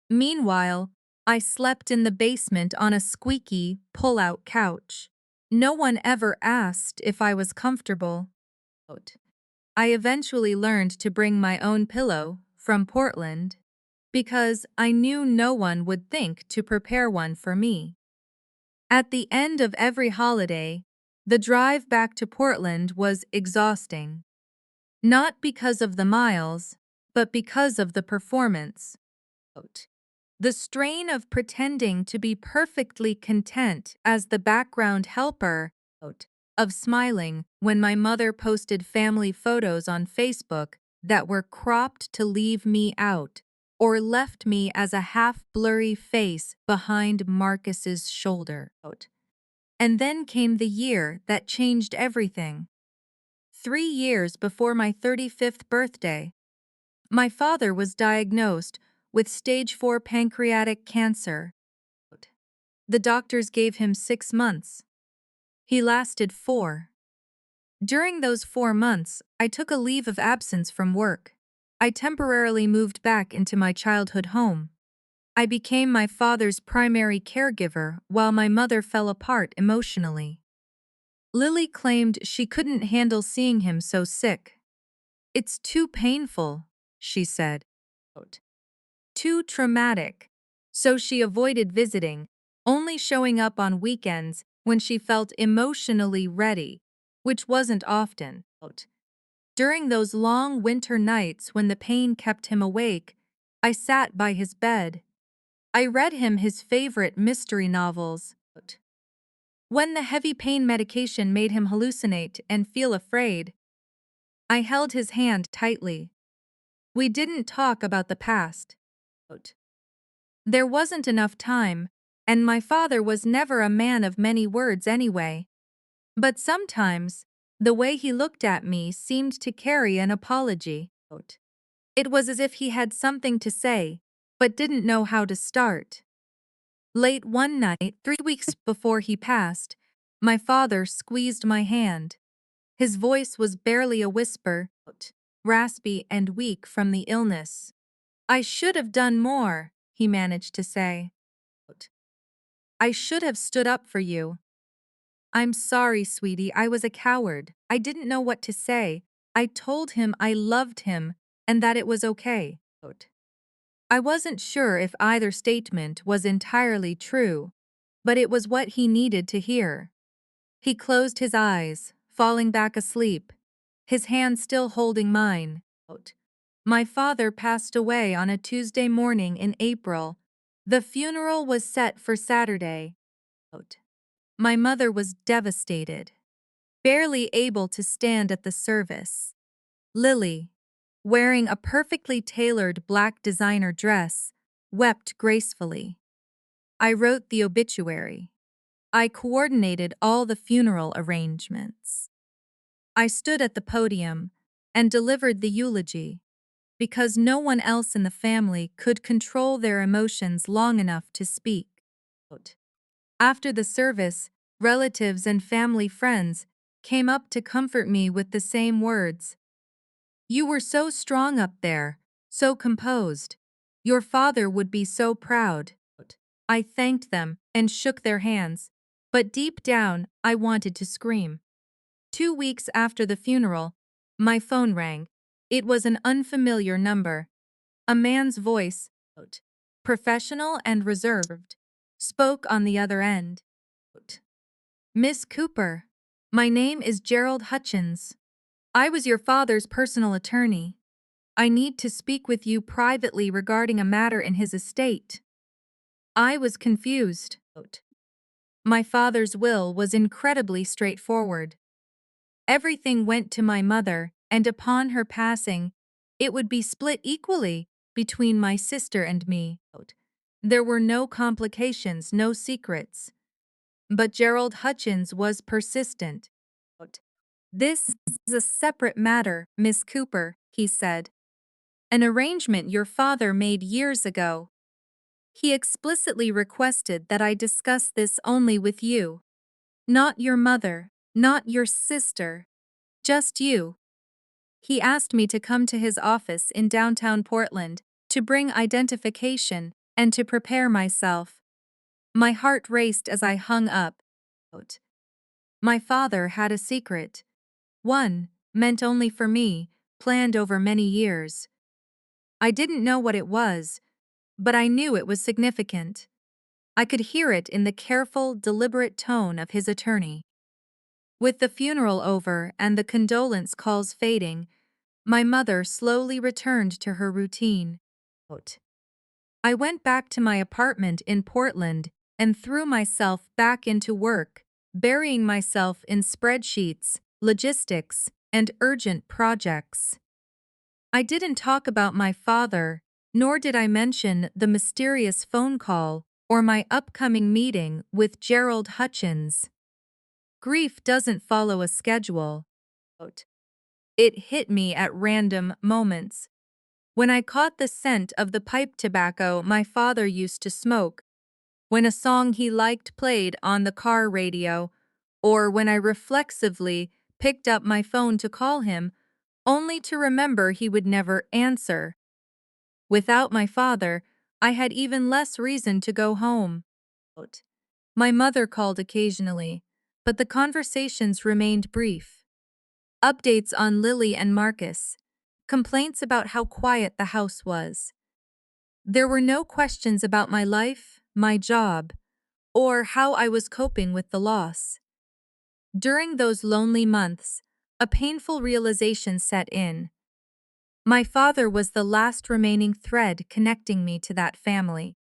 S1: Meanwhile, I slept in the basement on a squeaky, pull-out couch. No one ever asked if I was comfortable. I eventually learned to bring my own pillow from Portland because I knew no one would think to prepare one for me. At the end of every holiday, the drive back to Portland was exhausting. Not because of the miles, but because of the performance. The strain of pretending to be perfectly content as the background helper, of smiling when my mother posted family photos on Facebook that were cropped to leave me out, or left me as a half-blurry face behind Marcus's shoulder. And then came the year that changed everything. 3 years before my 35th birthday, my father was diagnosed with stage 4 pancreatic cancer. The doctors gave him 6 months. He lasted 4. During those 4 months, I took a leave of absence from work. I temporarily moved back into my childhood home. I became my father's primary caregiver while my mother fell apart emotionally. Lily claimed she couldn't handle seeing him so sick. "It's too painful," she said. "Too traumatic." So she avoided visiting, only showing up on weekends when she felt emotionally ready, which wasn't often. During those long winter nights when the pain kept him awake, I sat by his bed. I read him his favorite mystery novels. When the heavy pain medication made him hallucinate and feel afraid, I held his hand tightly. We didn't talk about the past. There wasn't enough time, and my father was never a man of many words anyway. But sometimes, the way he looked at me seemed to carry an apology. It was as if he had something to say, but didn't know how to start. Late one night, 3 weeks before he passed, my father squeezed my hand. His voice was barely a whisper, raspy and weak from the illness. "I should have done more," he managed to say. "I should have stood up for you." "I'm sorry, sweetie, I was a coward. I didn't know what to say. I told him I loved him and that it was okay." I wasn't sure if either statement was entirely true, but it was what he needed to hear. He closed his eyes, falling back asleep, his hand still holding mine. My father passed away on a Tuesday morning in April. The funeral was set for Saturday. My mother was devastated, barely able to stand at the service. Lily, wearing a perfectly tailored black designer dress, wept gracefully. I wrote the obituary. I coordinated all the funeral arrangements. I stood at the podium and delivered the eulogy, because no one else in the family could control their emotions long enough to speak. After the service, relatives and family friends came up to comfort me with the same words. "You were so strong up there, so composed. Your father would be so proud." I thanked them and shook their hands, but deep down, I wanted to scream. 2 weeks after the funeral, my phone rang. It was an unfamiliar number. A man's voice, professional and reserved, spoke on the other end. "Miss Cooper, my name is Gerald Hutchins. I was your father's personal attorney. I need to speak with you privately regarding a matter in his estate." I was confused. My father's will was incredibly straightforward. Everything went to my mother, and upon her passing, it would be split equally between my sister and me. There were no complications, no secrets. But Gerald Hutchins was persistent. "This is a separate matter, Miss Cooper," he said. "An arrangement your father made years ago. He explicitly requested that I discuss this only with you, not your mother." Not your sister. Just you. He asked me to come to his office in downtown Portland to bring identification and to prepare myself. My heart raced as I hung up. My father had a secret. One, meant only for me, planned over many years. I didn't know what it was, but I knew it was significant. I could hear it in the careful, deliberate tone of his attorney. With the funeral over and the condolence calls fading, my mother slowly returned to her routine. I went back to my apartment in Portland and threw myself back into work, burying myself in spreadsheets, logistics, and urgent projects. I didn't talk about my father, nor did I mention the mysterious phone call or my upcoming meeting with Gerald Hutchins. Grief doesn't follow a schedule. It hit me at random moments. When I caught the scent of the pipe tobacco my father used to smoke, when a song he liked played on the car radio, or when I reflexively picked up my phone to call him, only to remember he would never answer. Without my father, I had even less reason to go home. My mother called occasionally, but the conversations remained brief. Updates on Lily and Marcus, complaints about how quiet the house was. There were no questions about my life, my job, or how I was coping with the loss. During those lonely months, a painful realization set in. My father was the last remaining thread connecting me to that family.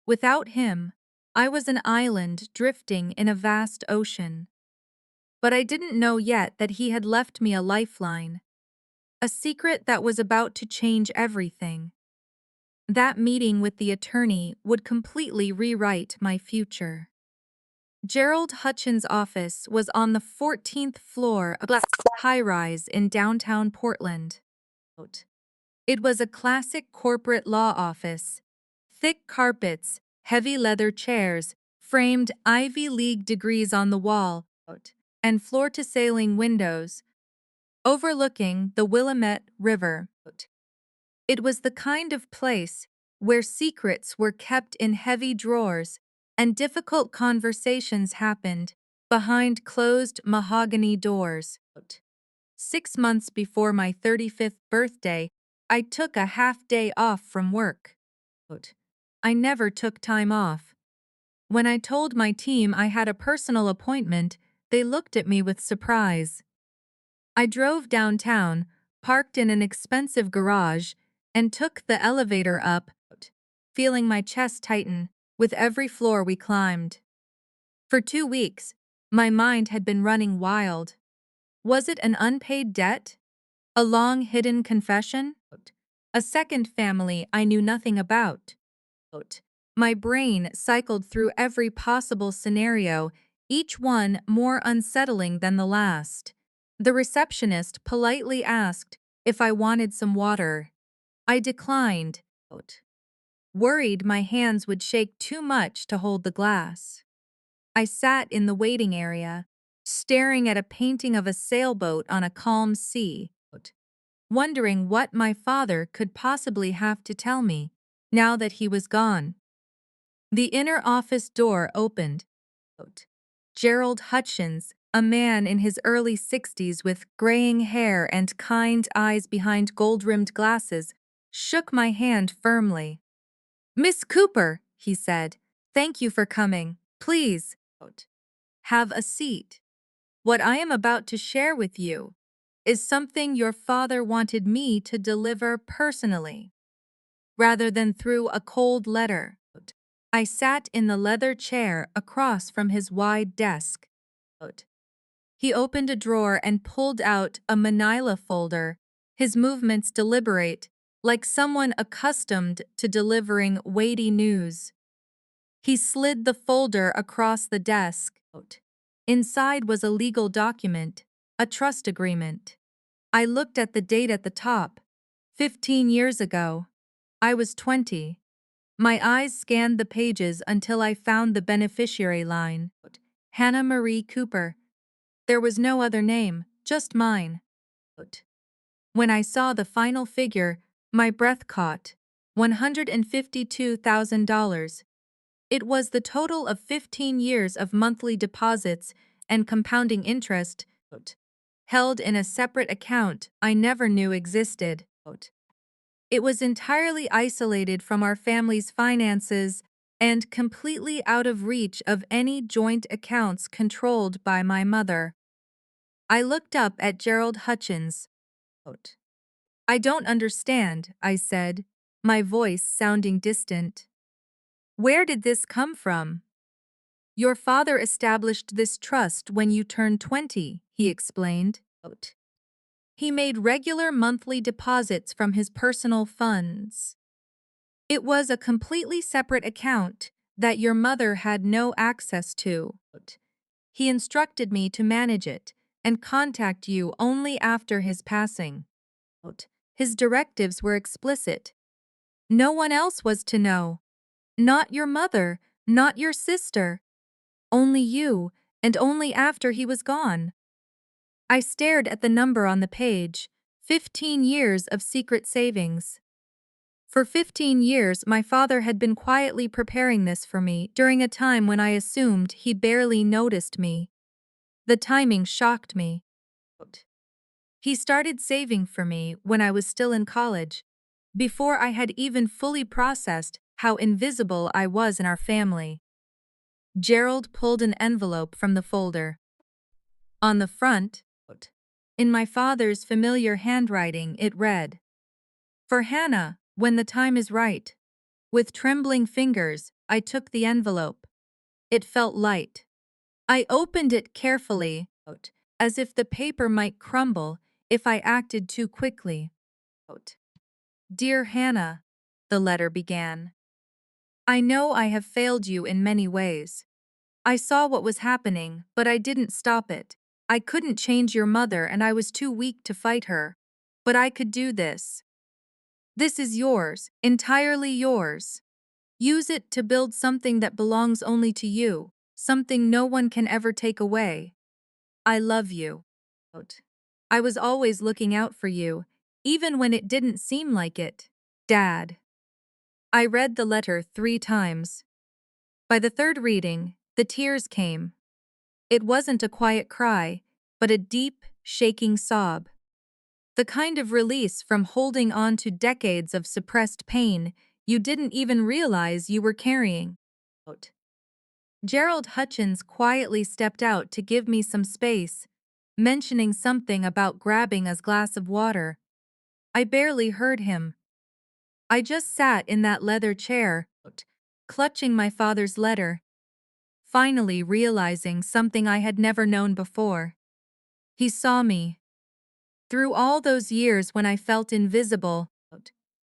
S1: Without him, I was an island drifting in a vast ocean. But I didn't know yet that he had left me a lifeline, a secret that was about to change everything. That meeting with the attorney would completely rewrite my future. Gerald Hutchins' office was on the 14th floor of a high-rise in downtown Portland. It was a classic corporate law office. Thick carpets, heavy leather chairs, framed Ivy League degrees on the wall, and floor-to-ceiling windows overlooking the Willamette River. It was the kind of place where secrets were kept in heavy drawers and difficult conversations happened behind closed mahogany doors. 6 months before my 35th birthday, I took a half-day off from work. I never took time off. When I told my team I had a personal appointment, they looked at me with surprise. I drove downtown, parked in an expensive garage, and took the elevator up, feeling my chest tighten with every floor we climbed. For 2 weeks, my mind had been running wild. Was it an unpaid debt? A long-hidden confession? A second family I knew nothing about? My brain cycled through every possible scenario, each one more unsettling than the last. The receptionist politely asked if I wanted some water. I declined, worried my hands would shake too much to hold the glass. I sat in the waiting area, staring at a painting of a sailboat on a calm sea, wondering what my father could possibly have to tell me now that he was gone. The inner office door opened. Gerald Hutchins, a man in his early 60s with graying hair and kind eyes behind gold-rimmed glasses, shook my hand firmly. "Miss Cooper," he said, "thank you for coming. Please, have a seat. What I am about to share with you is something your father wanted me to deliver personally, rather than through a cold letter." I sat in the leather chair across from his wide desk. He opened a drawer and pulled out a manila folder, his movements deliberate, like someone accustomed to delivering weighty news. He slid the folder across the desk. Inside was a legal document, a trust agreement. I looked at the date at the top. 15 years ago. I was 20. My eyes scanned the pages until I found the beneficiary line. Hannah Marie Cooper, There was no other name, just mine. When I saw the final figure, my breath caught. $152,000. It was the total of 15 years of monthly deposits and compounding interest held in a separate account I never knew existed. It was entirely isolated from our family's finances and completely out of reach of any joint accounts controlled by my mother. I looked up at Gerald Hutchins. I don't understand, I said, my voice sounding distant. Where did this come from? Your father established this trust when you turned 20, he explained. He made regular monthly deposits from his personal funds. It was a completely separate account that your mother had no access to. He instructed me to manage it and contact you only after his passing. His directives were explicit. No one else was to know. Not your mother, not your sister. Only you, and only after he was gone. I stared at the number on the page, 15 years of secret savings. For 15 years, my father had been quietly preparing this for me during a time when I assumed he barely noticed me. The timing shocked me. He started saving for me when I was still in college, before I had even fully processed how invisible I was in our family. Gerald pulled an envelope from the folder. On the front, in my father's familiar handwriting, it read, "For Hannah, when the time is right." With trembling fingers, I took the envelope. It felt light. I opened it carefully, as if the paper might crumble if I acted too quickly. Dear Hannah, the letter began. I know I have failed you in many ways. I saw what was happening, but I didn't stop it. I couldn't change your mother and I was too weak to fight her. But I could do this. This is yours, entirely yours. Use it to build something that belongs only to you, something no one can ever take away. I love you. I was always looking out for you, even when it didn't seem like it. Dad. I read the letter 3 times. By the third reading, the tears came. It wasn't a quiet cry, but a deep, shaking sob. The kind of release from holding on to decades of suppressed pain you didn't even realize you were carrying. Gerald Hutchins quietly stepped out to give me some space, mentioning something about grabbing a glass of water. I barely heard him. I just sat in that leather chair, clutching my father's letter, finally realizing something I had never known before. He saw me. Through all those years when I felt invisible,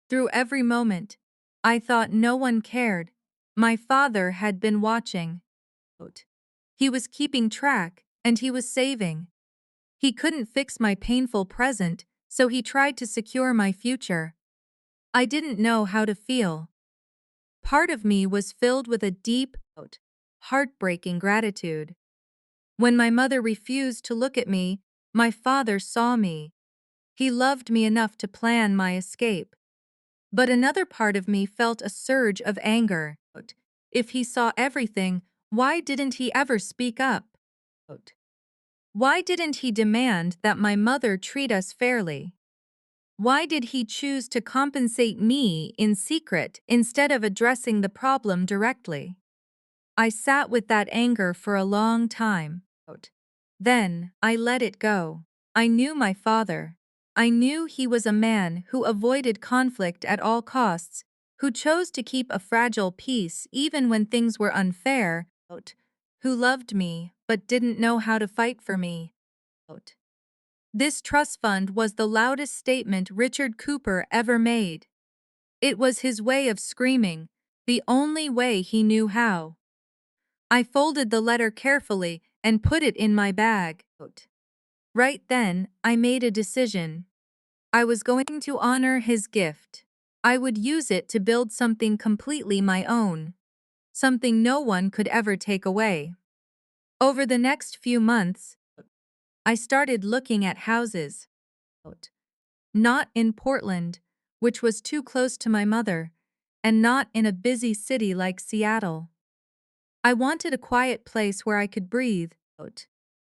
S1: through every moment, I thought no one cared. My father had been watching. He was keeping track, and he was saving. He couldn't fix my painful present, so he tried to secure my future. I didn't know how to feel. Part of me was filled with a deep, heartbreaking gratitude. When my mother refused to look at me, my father saw me. He loved me enough to plan my escape. But another part of me felt a surge of anger. If he saw everything, why didn't he ever speak up? Why didn't he demand that my mother treat us fairly? Why did he choose to compensate me in secret instead of addressing the problem directly? I sat with that anger for a long time. Then, I let it go. I knew my father. I knew he was a man who avoided conflict at all costs, who chose to keep a fragile peace even when things were unfair, who loved me but didn't know how to fight for me. This trust fund was the loudest statement Richard Cooper ever made. It was his way of screaming, the only way he knew how. I folded the letter carefully and put it in my bag. Right then, I made a decision. I was going to honor his gift. I would use it to build something completely my own, something no one could ever take away. Over the next few months, I started looking at houses. Not in Portland, which was too close to my mother, and not in a busy city like Seattle. I wanted a quiet place where I could breathe,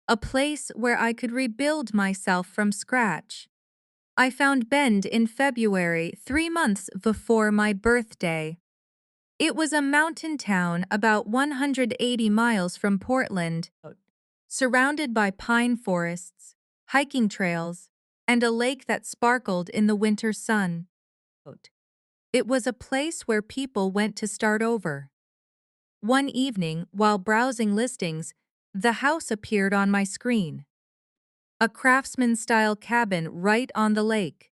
S1: a place where I could rebuild myself from scratch. I found Bend in February, 3 months before my birthday. It was a mountain town about 180 miles from Portland, surrounded by pine forests, hiking trails, and a lake that sparkled in the winter sun. It was a place where people went to start over. One evening, while browsing listings, the house appeared on my screen. A craftsman-style cabin right on the lake.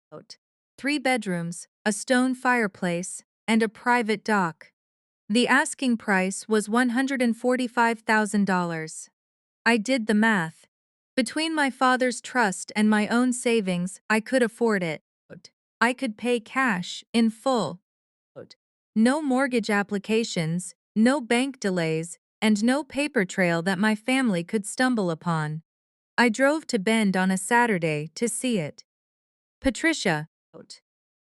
S1: 3 bedrooms, a stone fireplace, and a private dock. The asking price was $145,000. I did the math. Between my father's trust and my own savings, I could afford it. I could pay cash, in full. No mortgage applications, no bank delays, and no paper trail that my family could stumble upon. I drove to Bend on a Saturday to see it. Patricia,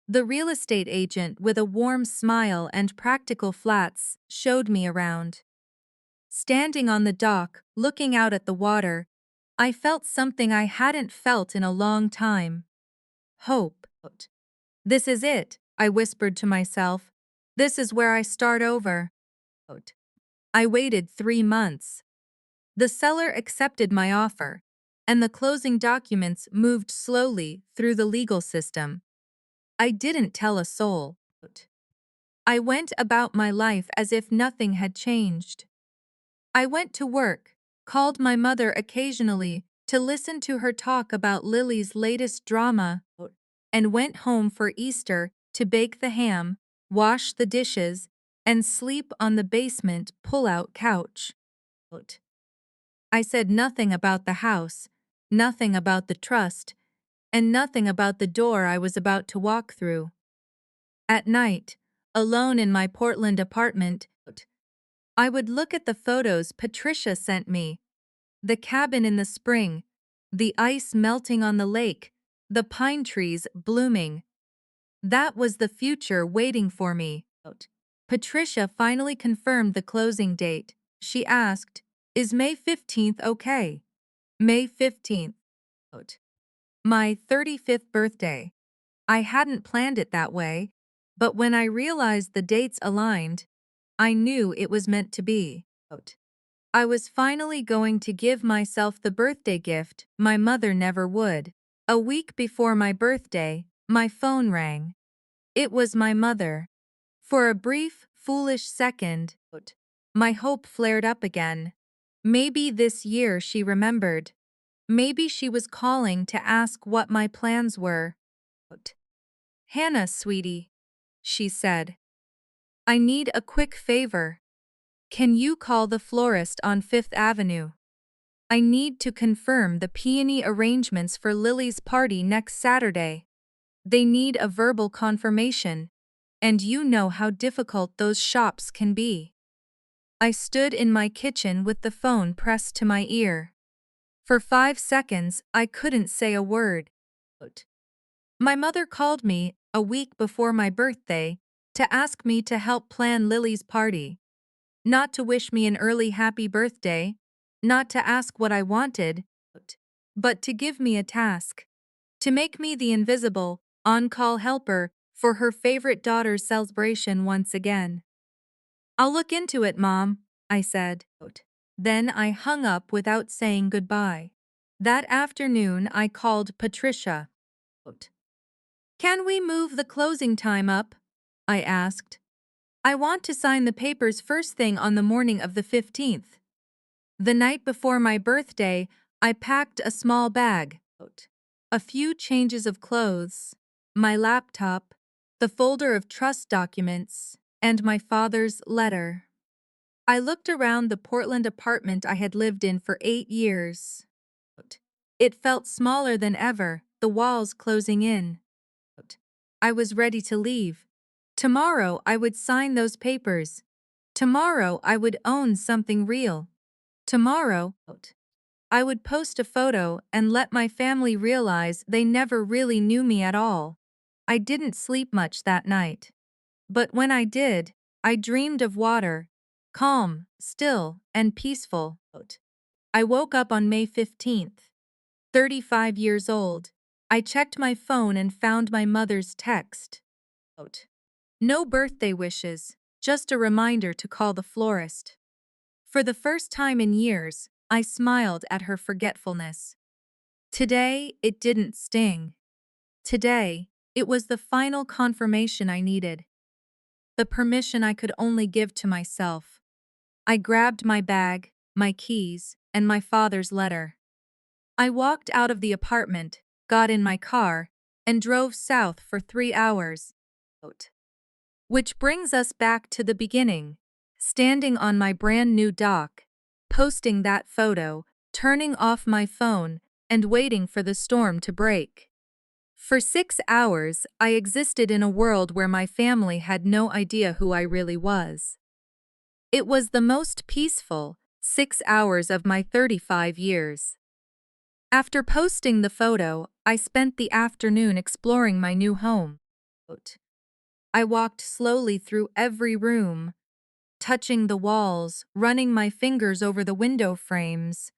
S1: the real estate agent with a warm smile and practical flats, showed me around. Standing on the dock, looking out at the water, I felt something I hadn't felt in a long time. Hope. This is it, I whispered to myself. This is where I start over. I waited 3 months. The seller accepted my offer, and the closing documents moved slowly through the legal system. I didn't tell a soul. I went about my life as if nothing had changed. I went to work, called my mother occasionally to listen to her talk about Lily's latest drama, and went home for Easter to bake the ham, wash the dishes, and sleep on the basement pull-out couch. I said nothing about the house, nothing about the trust, and nothing about the door I was about to walk through. At night, alone in my Portland apartment, I would look at the photos Patricia sent me. The cabin in the spring, the ice melting on the lake, the pine trees blooming. That was the future waiting for me. Patricia finally confirmed the closing date. She asked, "Is May 15th okay?" May 15th. My 35th birthday. I hadn't planned it that way, but when I realized the dates aligned, I knew it was meant to be. I was finally going to give myself the birthday gift my mother never would. A week before my birthday, my phone rang. It was my mother. For a brief, foolish second, my hope flared up again. Maybe this year she remembered. Maybe she was calling to ask what my plans were. "Hannah, sweetie," she said. "I need a quick favor. Can you call the florist on Fifth Avenue? I need to confirm the peony arrangements for Lily's party next Saturday. They need a verbal confirmation, and you know how difficult those shops can be." I stood in my kitchen with the phone pressed to my ear. For 5 seconds, I couldn't say a word. My mother called me, a week before my birthday, to ask me to help plan Lily's party. Not to wish me an early happy birthday, not to ask what I wanted, but to give me a task. To make me the invisible, on-call helper for her favorite daughter's celebration once again. "I'll look into it, Mom," I said. Then I hung up without saying goodbye. That afternoon I called Patricia. "Can we move the closing time up?" I asked. "I want to sign the papers first thing on the morning of the 15th. The night before my birthday, I packed a small bag, a few changes of clothes, my laptop, the folder of trust documents, and my father's letter. I looked around the Portland apartment I had lived in for 8 years. It felt smaller than ever, the walls closing in. I was ready to leave. Tomorrow I would sign those papers. Tomorrow I would own something real. Tomorrow, I would post a photo and let my family realize they never really knew me at all. I didn't sleep much that night. But when I did, I dreamed of water, calm, still, and peaceful. I woke up on May 15th, 35 years old. I checked my phone and found my mother's text. No birthday wishes, just a reminder to call the florist. For the first time in years, I smiled at her forgetfulness. Today, it didn't sting. Today, it was the final confirmation I needed. The permission I could only give to myself. I grabbed my bag, my keys, and my father's letter. I walked out of the apartment, got in my car, and drove south for 3 hours. Which brings us back to the beginning. Standing on my brand new dock, posting that photo, turning off my phone, and waiting for the storm to break. For 6 hours, I existed in a world where my family had no idea who I really was. It was the most peaceful 6 hours of my 35 years. After posting the photo, I spent the afternoon exploring my new home. I walked slowly through every room, touching the walls, running my fingers over the window frames,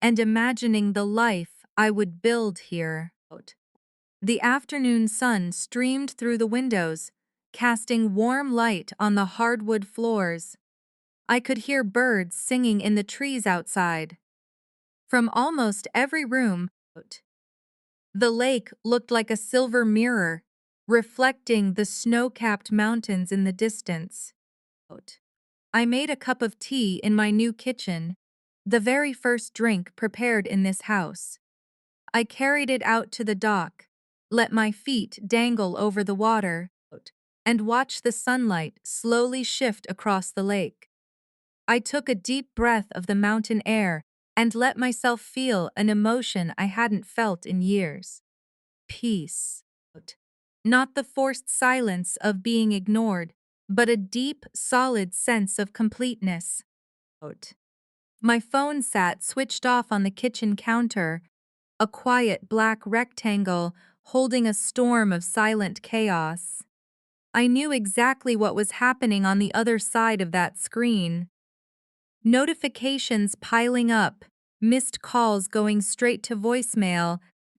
S1: and imagining the life I would build here. The afternoon sun streamed through the windows, casting warm light on the hardwood floors. I could hear birds singing in the trees outside. From almost every room, the lake looked like a silver mirror, reflecting the snow-capped mountains in the distance. I made a cup of tea in my new kitchen, the very first drink prepared in this house. I carried it out to the dock, let my feet dangle over the water, and watched the sunlight slowly shift across the lake. I took a deep breath of the mountain air and let myself feel an emotion I hadn't felt in years. Peace. Not the forced silence of being ignored, but a deep, solid sense of completeness. My phone sat switched off on the kitchen counter, a quiet black rectangle holding a storm of silent chaos. I knew exactly what was happening on the other side of that screen. Notifications piling up, missed calls going straight to voicemail,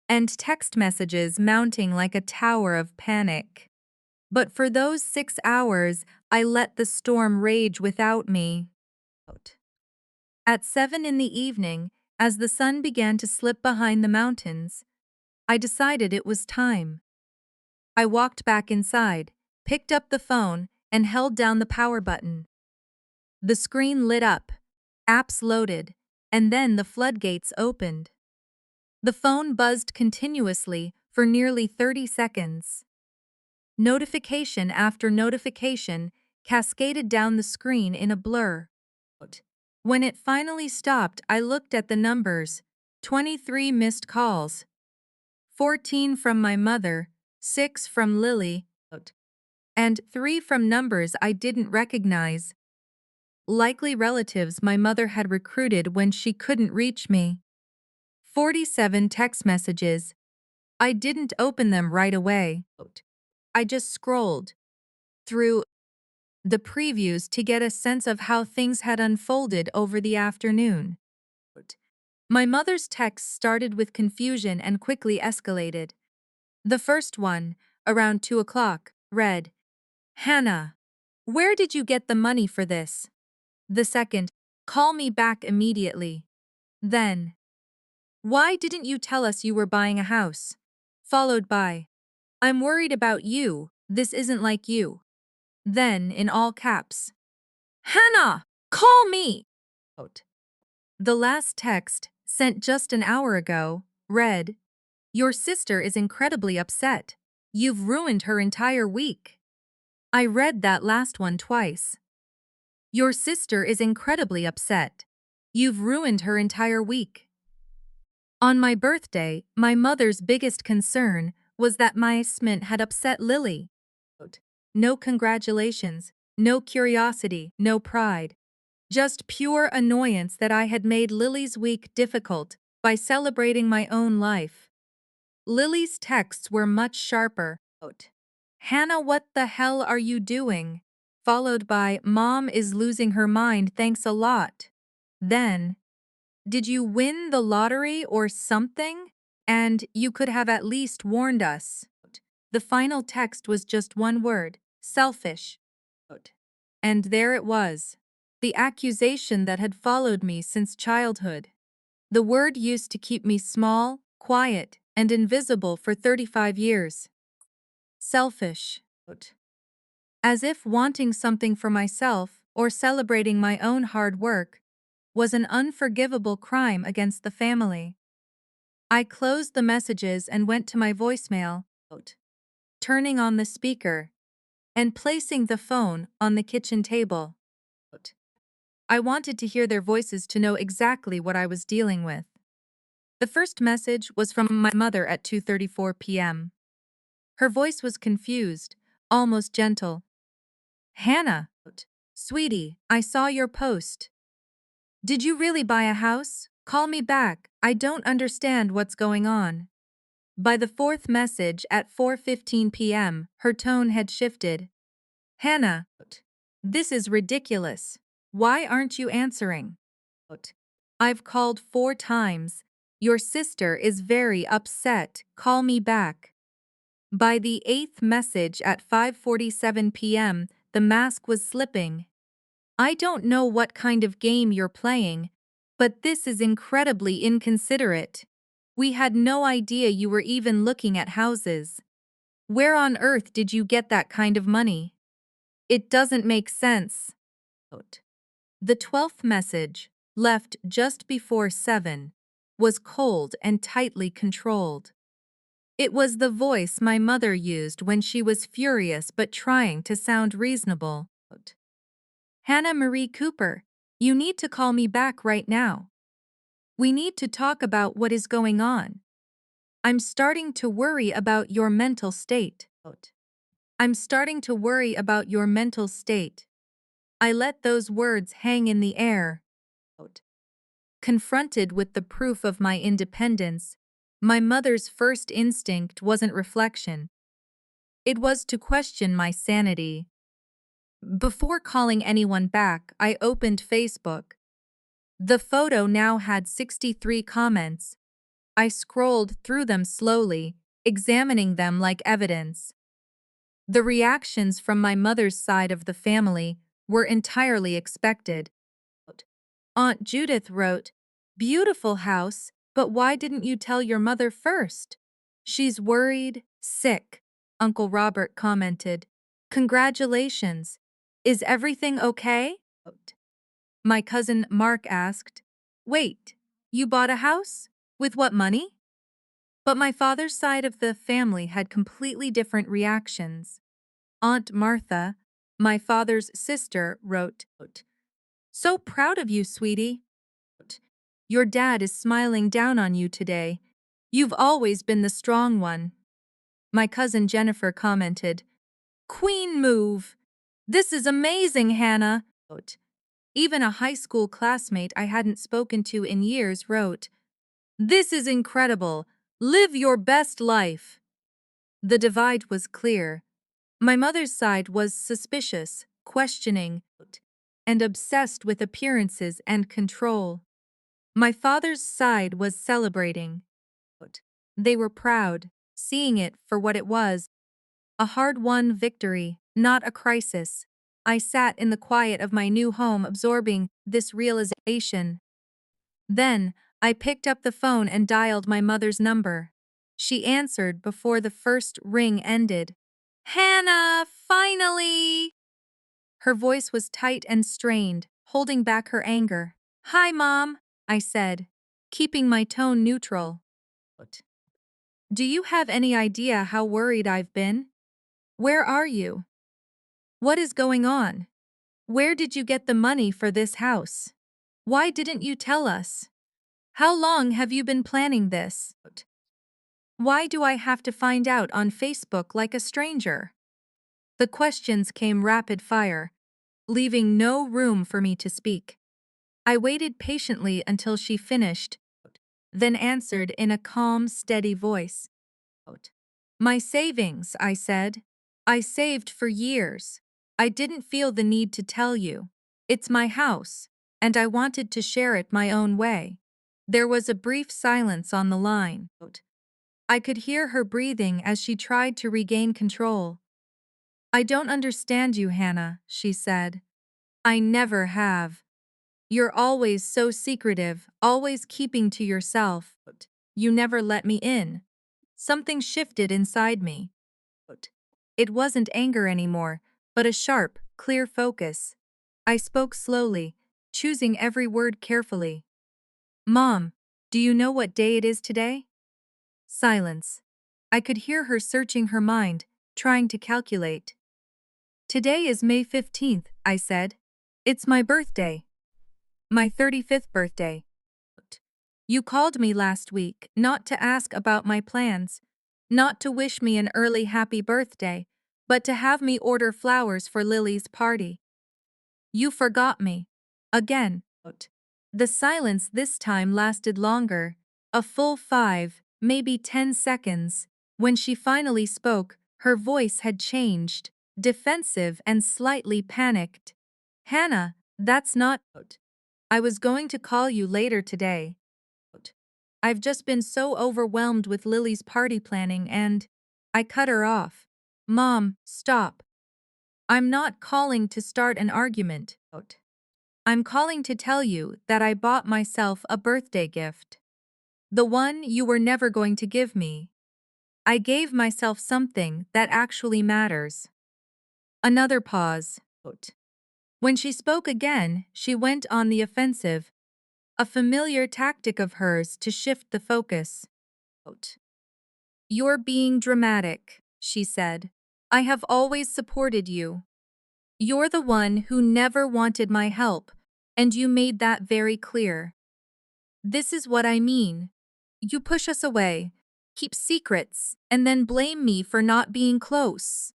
S1: and text messages mounting like a tower of panic. But for those 6 hours, I let the storm rage without me. At 7 in the evening, as the sun began to slip behind the mountains, I decided it was time. I walked back inside, picked up the phone, and held down the power button. The screen lit up, apps loaded, and then the floodgates opened. The phone buzzed continuously for nearly 30 seconds. Notification after notification cascaded down the screen in a blur. When it finally stopped, I looked at the numbers: 23 missed calls, 14 from my mother, 6 from Lily, and 3 from numbers I didn't recognize. Likely relatives my mother had recruited when she couldn't reach me. 47 text messages. I didn't open them right away. I just scrolled through the previews to get a sense of how things had unfolded over the afternoon. My mother's text started with confusion and quickly escalated. The first one, around 2 o'clock, read, "Hannah, where did you get the money for this?" The second, "Call me back immediately." Then, "Why didn't you tell us you were buying a house?" Followed by, "I'm worried about you, this isn't like you." Then, in all caps, "Hannah, call me!" The last text, sent just an hour ago, read, "Your sister is incredibly upset. You've ruined her entire week." I read that last one twice. Your sister is incredibly upset. You've ruined her entire week. On my birthday, my mother's biggest concern was that my announcement had upset Lily. No congratulations, no curiosity, no pride. Just pure annoyance that I had made Lily's week difficult by celebrating my own life. Lily's texts were much sharper. Hannah, what the hell are you doing? Followed by, Mom is losing her mind, thanks a lot. Then, did you win the lottery or something? And you could have at least warned us. The final text was just one word, selfish. And there it was. The accusation that had followed me since childhood. The word used to keep me small, quiet, and invisible for 35 years. Selfish. As if wanting something for myself or celebrating my own hard work was an unforgivable crime against the family. I closed the messages and went to my voicemail, turning on the speaker and placing the phone on the kitchen table. I wanted to hear their voices to know exactly what I was dealing with. The first message was from my mother at 2:34 p.m. Her voice was confused, almost gentle. Hannah, sweetie, I saw your post. Did you really buy a house? Call me back. I don't understand what's going on. By the fourth message at 4:15 p.m., her tone had shifted. Hannah, this is ridiculous. Why aren't you answering? I've called 4 times. Your sister is very upset. Call me back. By the eighth message at 5:47 p.m., the mask was slipping. I don't know what kind of game you're playing, but this is incredibly inconsiderate. We had no idea you were even looking at houses. Where on earth did you get that kind of money? It doesn't make sense. The 12th message, left just before 7, was cold and tightly controlled. It was the voice my mother used when she was furious but trying to sound reasonable. Hannah Marie Cooper, you need to call me back right now. We need to talk about what is going on. I'm starting to worry about your mental state. I'm starting to worry about your mental state. I let those words hang in the air. Confronted with the proof of my independence, my mother's first instinct wasn't reflection. It was to question my sanity. Before calling anyone back, I opened Facebook. The photo now had 63 comments. I scrolled through them slowly, examining them like evidence. The reactions from my mother's side of the family were entirely expected. Aunt Judith wrote, "Beautiful house, but why didn't you tell your mother first? She's worried, sick." Uncle Robert commented, "Congratulations. Is everything okay?" My cousin Mark asked, "Wait, you bought a house? With what money?" But my father's side of the family had completely different reactions. Aunt Martha, my father's sister, wrote, "So proud of you, sweetie. Your dad is smiling down on you today. You've always been the strong one." My cousin Jennifer commented, "Queen move. This is amazing, Hannah." Even a high school classmate I hadn't spoken to in years wrote, "This is incredible. Live your best life." The divide was clear. My mother's side was suspicious, questioning, and obsessed with appearances and control. My father's side was celebrating. They were proud, seeing it for what it was, a hard-won victory, not a crisis. I sat in the quiet of my new home absorbing this realization. Then, I picked up the phone and dialed my mother's number. She answered before the first ring ended. "Hannah, finally!" Her voice was tight and strained, holding back her anger. "Hi, Mom," I said, keeping my tone neutral. "Do you have any idea how worried I've been? Where are you? What is going on? Where did you get the money for this house? Why didn't you tell us? How long have you been planning this? Why do I have to find out on Facebook like a stranger?" The questions came rapid fire. leaving no room for me to speak. I waited patiently until she finished, then answered in a calm, steady voice. My savings, I said. I saved for years. I didn't feel the need to tell you. It's my house, and I wanted to share it my own way. There was a brief silence on the line. I could hear her breathing as she tried to regain control. I don't understand you, Hannah, she said. I never have. You're always so secretive, always keeping to yourself. You never let me in. Something shifted inside me. It wasn't anger anymore, but a sharp, clear focus. I spoke slowly, choosing every word carefully. Mom, do you know what day it is today? Silence. I could hear her searching her mind, trying to calculate. Today is May 15th, I said. It's my birthday. My 35th birthday. You called me last week, not to ask about my plans, not to wish me an early happy birthday, but to have me order flowers for Lily's party. You forgot me. Again. The silence this time lasted longer, a full 5, maybe 10 seconds. When she finally spoke, her voice had changed, defensive and slightly panicked. Hannah, that's not. I was going to call you later today. I've just been so overwhelmed with Lily's party planning and I cut her off. Mom, stop. I'm not calling to start an argument. I'm calling to tell you that I bought myself a birthday gift. The one you were never going to give me. I gave myself something that actually matters. Another pause. When she spoke again, she went on the offensive, a familiar tactic of hers to shift the focus. You're being dramatic, she said. I have always supported you. You're the one who never wanted my help, and you made that very clear. This is what I mean. You push us away, keep secrets, and then blame me for not being close.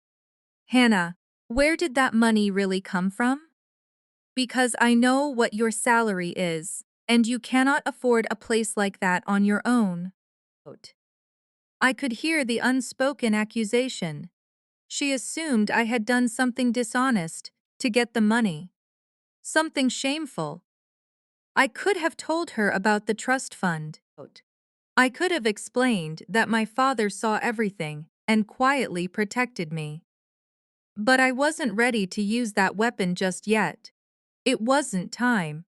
S1: Hannah, where did that money really come from? Because I know what your salary is, and you cannot afford a place like that on your own. I could hear the unspoken accusation. She assumed I had done something dishonest to get the money. Something shameful. I could have told her about the trust fund. I could have explained that my father saw everything and quietly protected me. But I wasn't ready to use that weapon just yet. It wasn't time.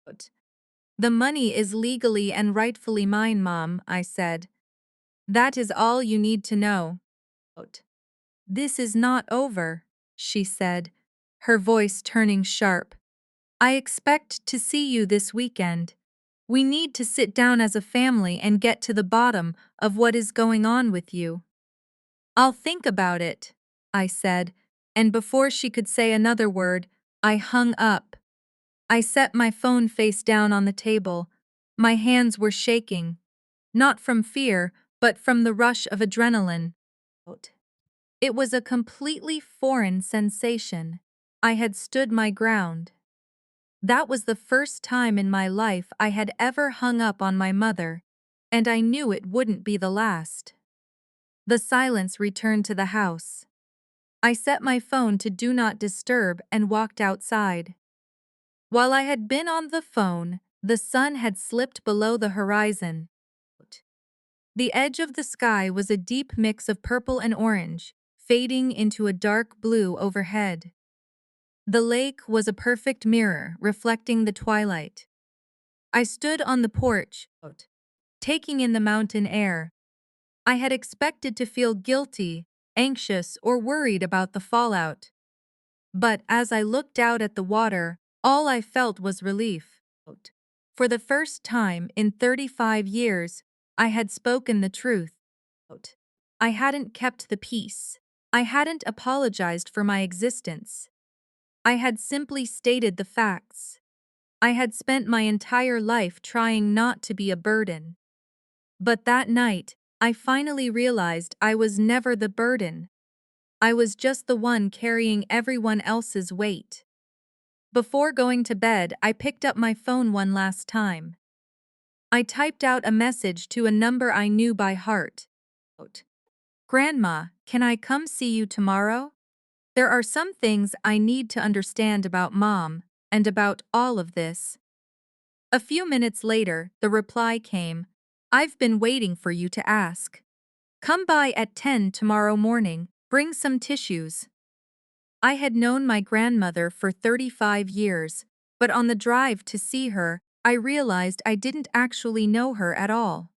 S1: The money is legally and rightfully mine, Mom, I said. That is all you need to know. This is not over, she said, her voice turning sharp. I expect to see you this weekend. We need to sit down as a family and get to the bottom of what is going on with you. I'll think about it, I said, and before she could say another word, I hung up. I set my phone face down on the table. My hands were shaking, not from fear, but from the rush of adrenaline. It was a completely foreign sensation. I had stood my ground. That was the first time in my life I had ever hung up on my mother, and I knew it wouldn't be the last. The silence returned to the house. I set my phone to Do Not Disturb and walked outside. While I had been on the phone, the sun had slipped below the horizon. The edge of the sky was a deep mix of purple and orange, fading into a dark blue overhead. The lake was a perfect mirror, reflecting the twilight. I stood on the porch, taking in the mountain air. I had expected to feel guilty, anxious, or worried about the fallout. But as I looked out at the water, all I felt was relief. For the first time in 35 years, I had spoken the truth. I hadn't kept the peace. I hadn't apologized for my existence. I had simply stated the facts. I had spent my entire life trying not to be a burden. But that night, I finally realized I was never the burden. I was just the one carrying everyone else's weight. Before going to bed, I picked up my phone one last time. I typed out a message to a number I knew by heart. Quote, Grandma, can I come see you tomorrow? There are some things I need to understand about Mom and about all of this. A few minutes later, the reply came, I've been waiting for you to ask. Come by at 10 tomorrow morning, bring some tissues. I had known my grandmother for 35 years, but on the drive to see her, I realized I didn't actually know her at all.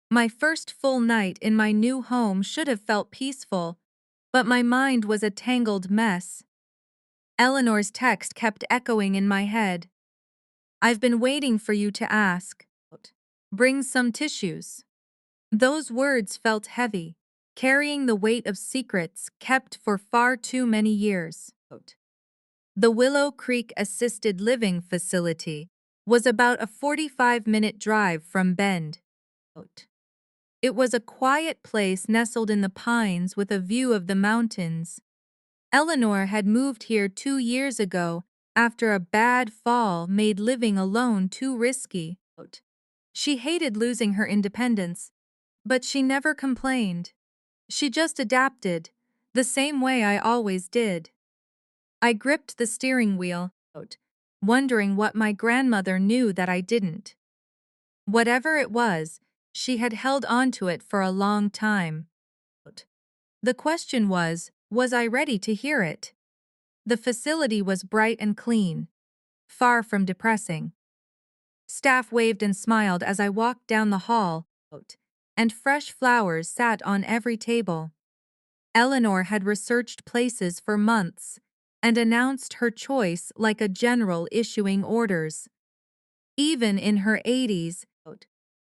S1: My first full night in my new home should have felt peaceful, but my mind was a tangled mess. Eleanor's text kept echoing in my head. I've been waiting for you to ask. Bring some tissues. Those words felt heavy, carrying the weight of secrets kept for far too many years. The Willow Creek Assisted Living Facility was about a 45-minute drive from Bend. It was a quiet place nestled in the pines with a view of the mountains. Eleanor had moved here 2 years ago after a bad fall made living alone too risky. She hated losing her independence, but she never complained. She just adapted, the same way I always did. I gripped the steering wheel, wondering what my grandmother knew that I didn't. Whatever it was, she had held onto it for a long time. The question was I ready to hear it? The facility was bright and clean, far from depressing. Staff waved and smiled as I walked down the hall, and fresh flowers sat on every table. Eleanor had researched places for months and announced her choice like a general issuing orders. Even in her 80s,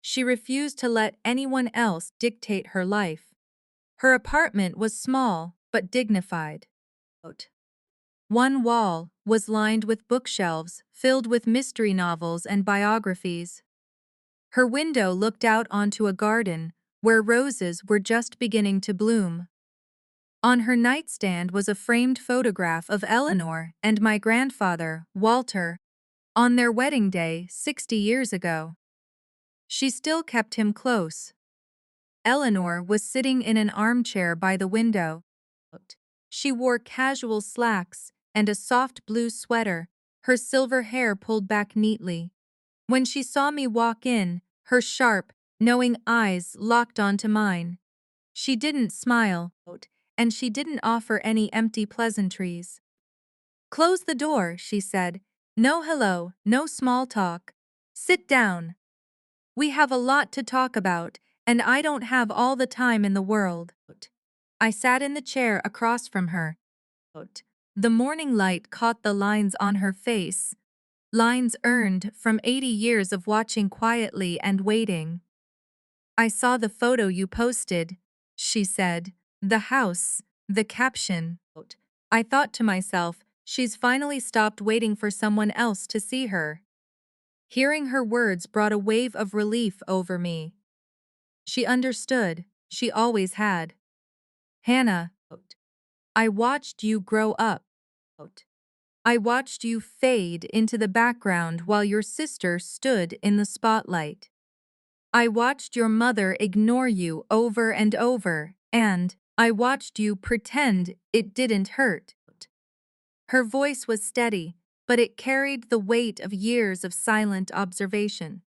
S1: she refused to let anyone else dictate her life. Her apartment was small but dignified. One wall was lined with bookshelves filled with mystery novels and biographies. Her window looked out onto a garden where roses were just beginning to bloom. On her nightstand was a framed photograph of Eleanor and my grandfather, Walter, on their wedding day 60 years ago. She still kept him close. Eleanor was sitting in an armchair by the window. She wore casual slacks and a soft blue sweater, her silver hair pulled back neatly. When she saw me walk in, her sharp, knowing eyes locked onto mine. She didn't smile, and she didn't offer any empty pleasantries. Close the door, she said. No hello, no small talk. Sit down. We have a lot to talk about, and I don't have all the time in the world. I sat in the chair across from her. The morning light caught the lines on her face, lines earned from 80 years of watching quietly and waiting. I saw the photo you posted, she said. The house, the caption. I thought to myself, she's finally stopped waiting for someone else to see her. Hearing her words brought a wave of relief over me. She understood, she always had. Hannah, I watched you grow up. I watched you fade into the background while your sister stood in the spotlight. I watched your mother ignore you over and over, and I watched you pretend it didn't hurt. Her voice was steady, but it carried the weight of years of silent observation.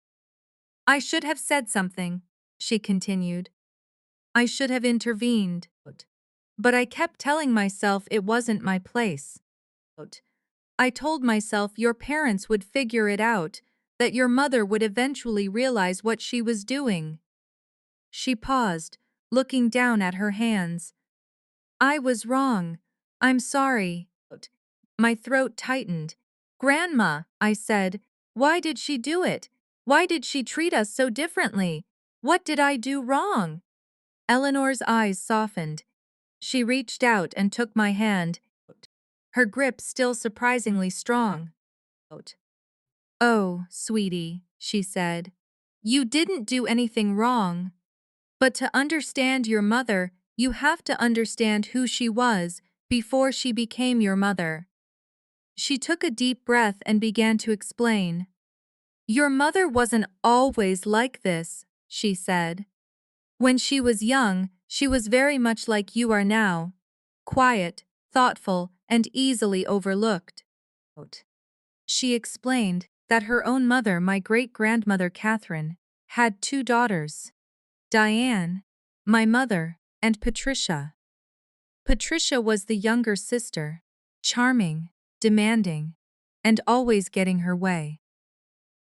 S1: I should have said something, she continued. I should have intervened. But I kept telling myself it wasn't my place. I told myself your parents would figure it out, that your mother would eventually realize what she was doing. She paused, looking down at her hands. I was wrong. I'm sorry. My throat tightened. Grandma, I said, why did she do it? Why did she treat us so differently? What did I do wrong? Eleanor's eyes softened. She reached out and took my hand, her grip still surprisingly strong. Oh, sweetie, she said, you didn't do anything wrong. But to understand your mother, you have to understand who she was before she became your mother. She took a deep breath and began to explain. Your mother wasn't always like this, she said. When she was young, she was very much like you are now. Quiet, thoughtful, and easily overlooked. She explained that her own mother, my great-grandmother Catherine, had two daughters, Diane, my mother, and Patricia. Patricia was the younger sister, charming, demanding, and always getting her way.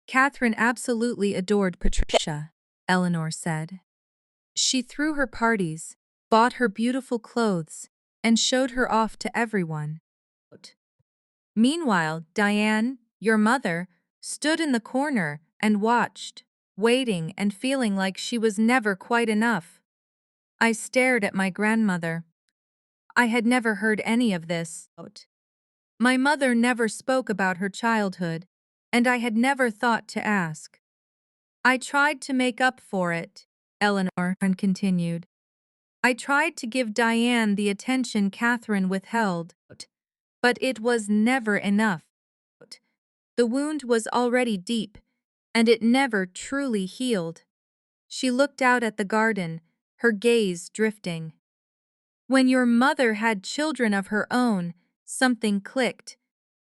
S1: Catherine absolutely adored Patricia, Eleanor said. She threw her parties, bought her beautiful clothes, and showed her off to everyone. Meanwhile, Diane, your mother, stood in the corner and watched, waiting and feeling like she was never quite enough. I stared at my grandmother. I had never heard any of this. My mother never spoke about her childhood, and I had never thought to ask. I tried to make up for it, Eleanor continued. I tried to give Diane the attention Catherine withheld, but it was never enough. The wound was already deep, and it never truly healed. She looked out at the garden, her gaze drifting. When your mother had children of her own, something clicked.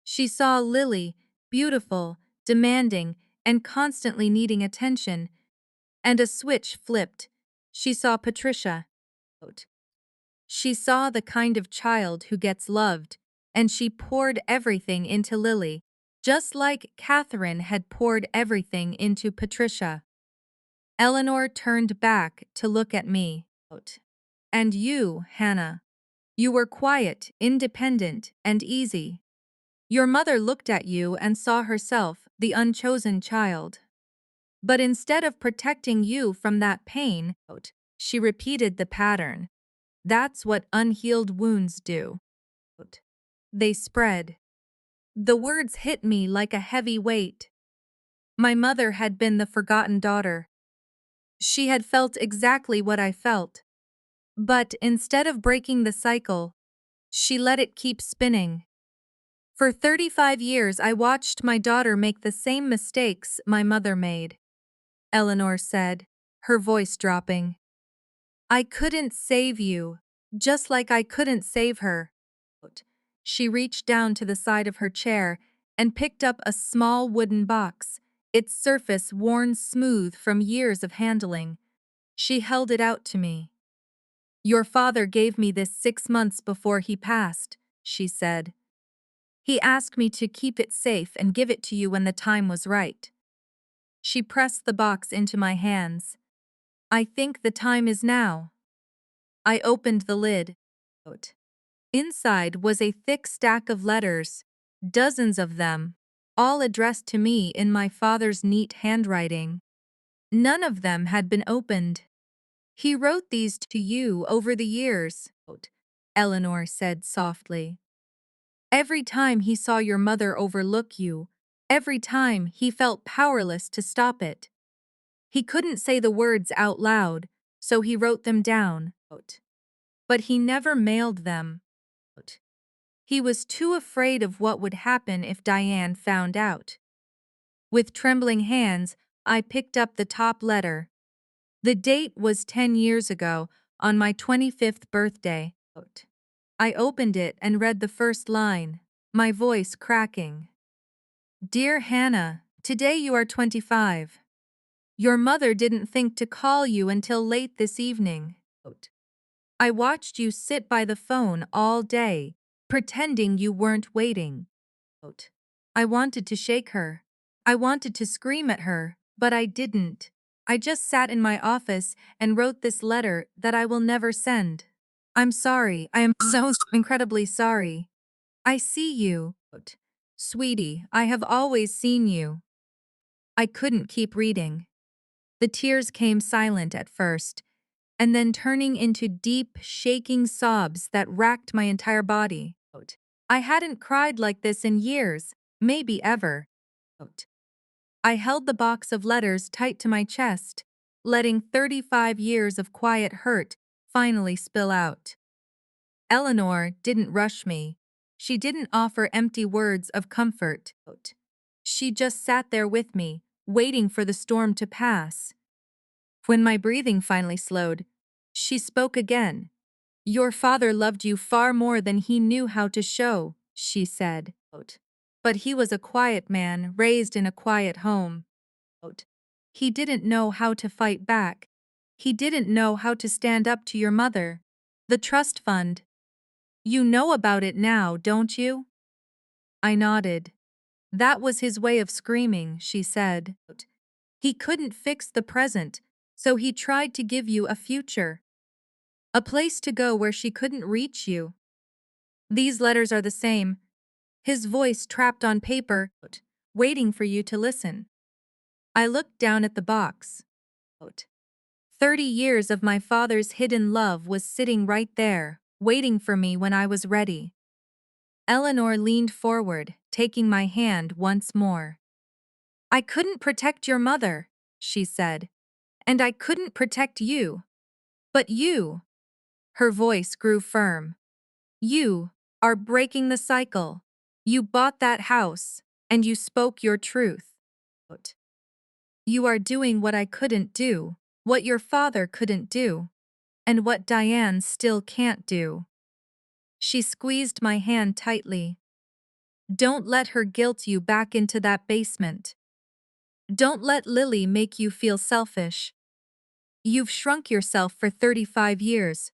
S1: She saw Lily, beautiful, demanding, and constantly needing attention, and a switch flipped. She saw Patricia. She saw the kind of child who gets loved, and she poured everything into Lily, just like Catherine had poured everything into Patricia. Eleanor turned back to look at me. And you, Hannah. You were quiet, independent, and easy. Your mother looked at you and saw herself, the unchosen child. But instead of protecting you from that pain, she repeated the pattern. That's what unhealed wounds do. They spread. The words hit me like a heavy weight. My mother had been the forgotten daughter. She had felt exactly what I felt. But instead of breaking the cycle, she let it keep spinning. For 35 years, I watched my daughter make the same mistakes my mother made, Eleanor said, her voice dropping. I couldn't save you, just like I couldn't save her. She reached down to the side of her chair and picked up a small wooden box, its surface worn smooth from years of handling. She held it out to me. Your father gave me this 6 months before he passed, she said. He asked me to keep it safe and give it to you when the time was right. She pressed the box into my hands. I think the time is now. I opened the lid. Inside was a thick stack of letters, dozens of them, all addressed to me in my father's neat handwriting. None of them had been opened. He wrote these to you over the years, Eleanor said softly. Every time he saw your mother overlook you, every time he felt powerless to stop it. He couldn't say the words out loud, so he wrote them down. But he never mailed them. He was too afraid of what would happen if Diane found out. With trembling hands, I picked up the top letter. The date was 10 years ago, on my 25th birthday. I opened it and read the first line, my voice cracking. Dear Hannah, today you are 25. Your mother didn't think to call you until late this evening. I watched you sit by the phone all day, pretending you weren't waiting. I wanted to shake her. I wanted to scream at her, but I didn't. I just sat in my office and wrote this letter that I will never send. I'm sorry. I am so incredibly sorry. I see you. Sweetie, I have always seen you. I couldn't keep reading. The tears came silent at first, and then turning into deep, shaking sobs that racked my entire body. I hadn't cried like this in years, maybe ever. I held the box of letters tight to my chest, letting 35 years of quiet hurt finally spill out. Eleanor didn't rush me. She didn't offer empty words of comfort. She just sat there with me, waiting for the storm to pass. When my breathing finally slowed, she spoke again. Your father loved you far more than he knew how to show, she said. But he was a quiet man raised in a quiet home. He didn't know how to fight back. He didn't know how to stand up to your mother. The trust fund. You know about it now, don't you? I nodded. That was his way of screaming, she said. He couldn't fix the present, so he tried to give you a future. A place to go where she couldn't reach you. These letters are the same. His voice trapped on paper, waiting for you to listen. I looked down at the box. 30 years of my father's hidden love was sitting right there, waiting for me when I was ready. Eleanor leaned forward, taking my hand once more. I couldn't protect your mother, she said, and I couldn't protect you. But you, her voice grew firm. You are breaking the cycle. You bought that house, and you spoke your truth. You are doing what I couldn't do, what your father couldn't do, and what Diane still can't do. She squeezed my hand tightly. Don't let her guilt you back into that basement. Don't let Lily make you feel selfish. You've shrunk yourself for 35 years.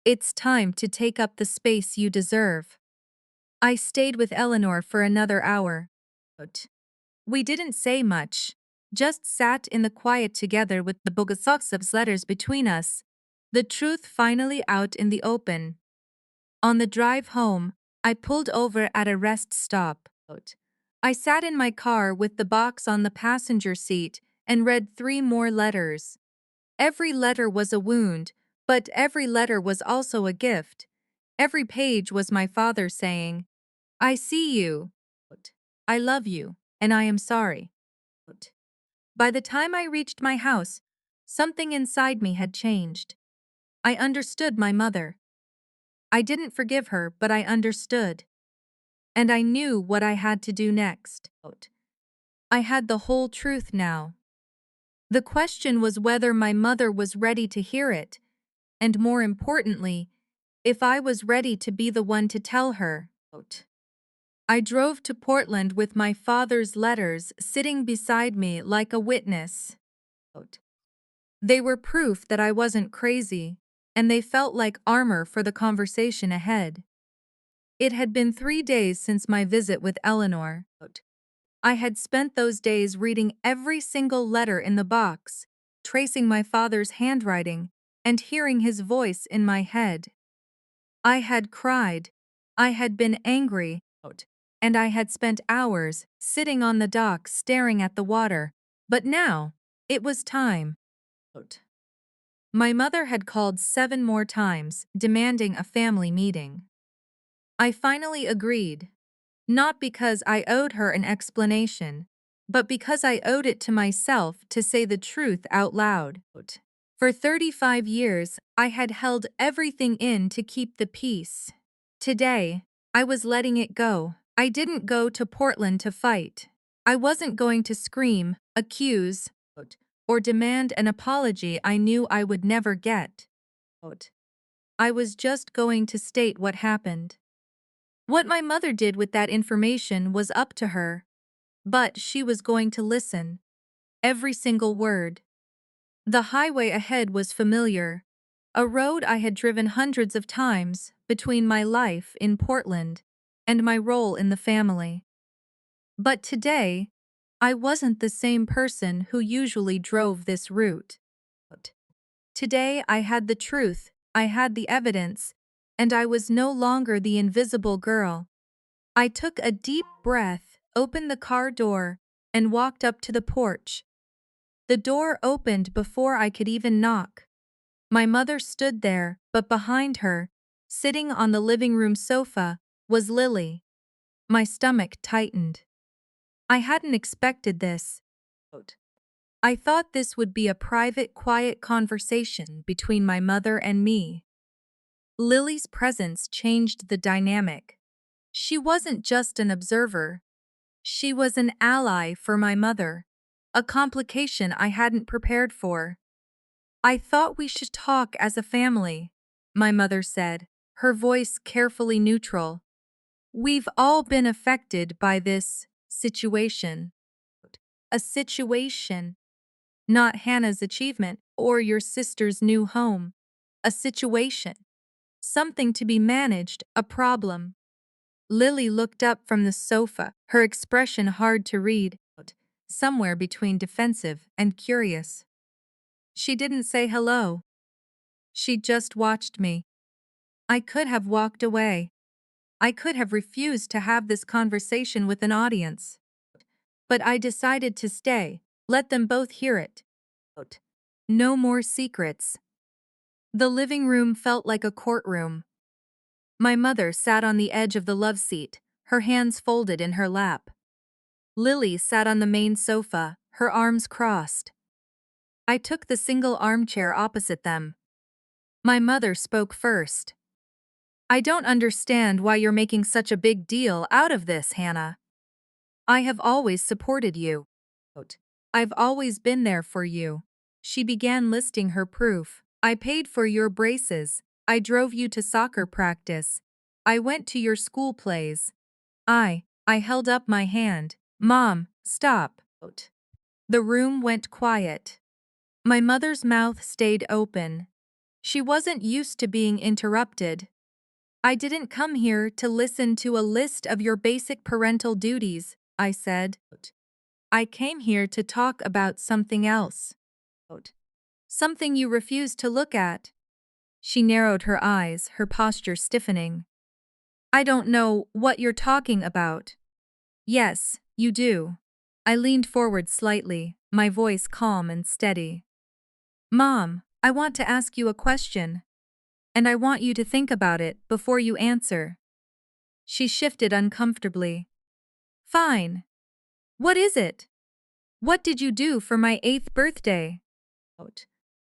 S1: It's time to take up the space you deserve. I stayed with Eleanor for another hour. We didn't say much, just sat in the quiet together with the Bogasov's letters between us, the truth finally out in the open. On the drive home, I pulled over at a rest stop. I sat in my car with the box on the passenger seat and read 3 more letters. Every letter was a wound, but every letter was also a gift. Every page was my father saying, I see you. I love you, and I am sorry. By the time I reached my house, something inside me had changed. I understood my mother. I didn't forgive her, but I understood. And I knew what I had to do next. I had the whole truth now. The question was whether my mother was ready to hear it, and more importantly, if I was ready to be the one to tell her. I drove to Portland with my father's letters sitting beside me like a witness. They were proof that I wasn't crazy, and they felt like armor for the conversation ahead. It had been 3 days since my visit with Eleanor. I had spent those days reading every single letter in the box, tracing my father's handwriting, and hearing his voice in my head. I had cried, I had been angry, and I had spent hours sitting on the dock staring at the water, but now, it was time. My mother had called 7 more times, demanding a family meeting. I finally agreed, not because I owed her an explanation, but because I owed it to myself to say the truth out loud. For 35 years, I had held everything in to keep the peace. Today, I was letting it go. I didn't go to Portland to fight. I wasn't going to scream, accuse, or demand an apology I knew I would never get. I was just going to state what happened. What my mother did with that information was up to her, but she was going to listen. Every single word. The highway ahead was familiar, a road I had driven hundreds of times between my life in Portland and my role in the family. But today, I wasn't the same person who usually drove this route. Today, I had the truth, I had the evidence, and I was no longer the invisible girl. I took a deep breath, opened the car door, and walked up to the porch. The door opened before I could even knock. My mother stood there, but behind her, sitting on the living room sofa, was Lily. My stomach tightened. I hadn't expected this. I thought this would be a private, quiet conversation between my mother and me. Lily's presence changed the dynamic. She wasn't just an observer. She was an ally for my mother, a complication I hadn't prepared for. I thought we should talk as a family, my mother said, her voice carefully neutral. We've all been affected by this situation. A situation, not Hannah's achievement or your sister's new home. A situation. Something to be managed, a problem. Lily looked up from the sofa, her expression hard to read, somewhere between defensive and curious. She didn't say hello. She just watched me. I could have walked away. I could have refused to have this conversation with an audience. But I decided to stay, let them both hear it. No more secrets. The living room felt like a courtroom. My mother sat on the edge of the love seat, her hands folded in her lap. Lily sat on the main sofa, her arms crossed. I took the single armchair opposite them. My mother spoke first. I don't understand why you're making such a big deal out of this, Hannah. I have always supported you. I've always been there for you. She began listing her proof. I paid for your braces. I drove you to soccer practice. I went to your school plays. I held up my hand. Mom, stop. The room went quiet. My mother's mouth stayed open. She wasn't used to being interrupted. I didn't come here to listen to a list of your basic parental duties, I said. I came here to talk about something else. Something you refuse to look at. She narrowed her eyes, her posture stiffening. I don't know what you're talking about. Yes, you do. I leaned forward slightly, my voice calm and steady. Mom, I want to ask you a question. And I want you to think about it before you answer. She shifted uncomfortably. Fine. What is it? What did you do for my 8th birthday?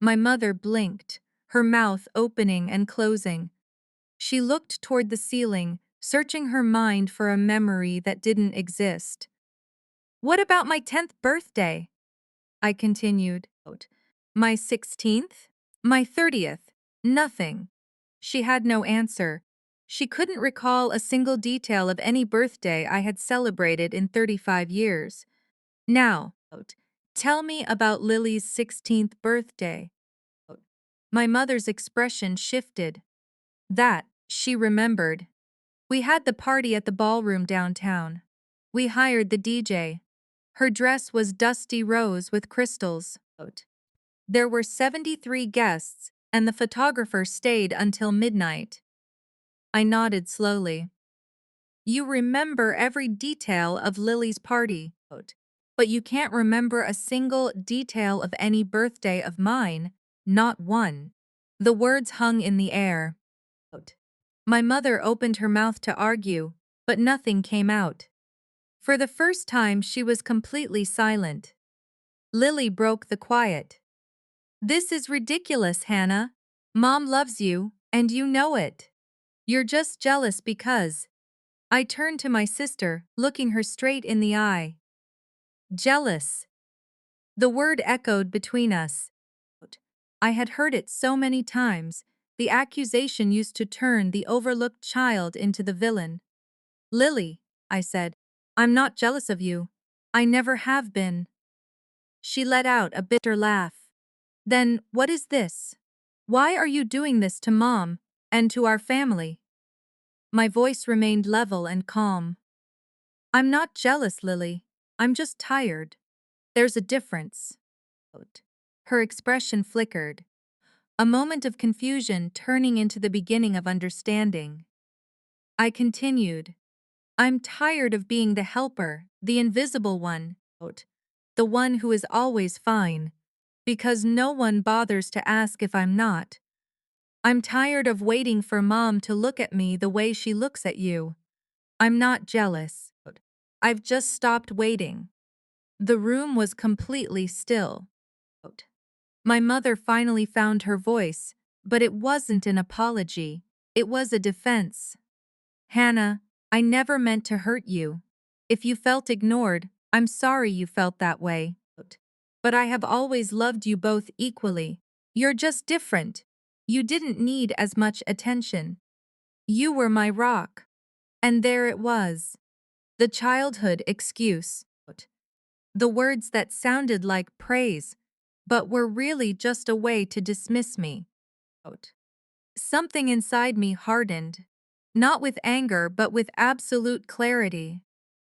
S1: My mother blinked, her mouth opening and closing. She looked toward the ceiling, searching her mind for a memory that didn't exist. What about my 10th birthday? I continued. My 16th? My 30th? Nothing. She had no answer. She couldn't recall a single detail of any birthday I had celebrated in 35 years. Now, tell me about Lily's 16th birthday. My mother's expression shifted. That, she remembered. We had the party at the ballroom downtown. We hired the DJ. Her dress was dusty rose with crystals. There were 73 guests, and the photographer stayed until midnight. I nodded slowly. You remember every detail of Lily's party, but you can't remember a single detail of any birthday of mine, not one. The words hung in the air. My mother opened her mouth to argue, but nothing came out. For the first time, she was completely silent. Lily broke the quiet. This is ridiculous, Hannah. Mom loves you, and you know it. You're just jealous because. I turned to my sister, looking her straight in the eye. Jealous. The word echoed between us. I had heard it so many times. The accusation used to turn the overlooked child into the villain. Lily, I said, I'm not jealous of you. I never have been. She let out a bitter laugh. Then, what is this? Why are you doing this to Mom and to our family? My voice remained level and calm. I'm not jealous, Lily. I'm just tired. There's a difference. Her expression flickered. A moment of confusion turning into the beginning of understanding. I continued. I'm tired of being the helper, the invisible one, the one who is always fine, because no one bothers to ask if I'm not. I'm tired of waiting for Mom to look at me the way she looks at you. I'm not jealous. I've just stopped waiting. The room was completely still. My mother finally found her voice, but it wasn't an apology. It was a defense. Hannah, I never meant to hurt you. If you felt ignored, I'm sorry you felt that way. But I have always loved you both equally. You're just different. You didn't need as much attention. You were my rock. And there it was. The childhood excuse. The words that sounded like praise, but were really just a way to dismiss me. Something inside me hardened, not with anger but with absolute clarity.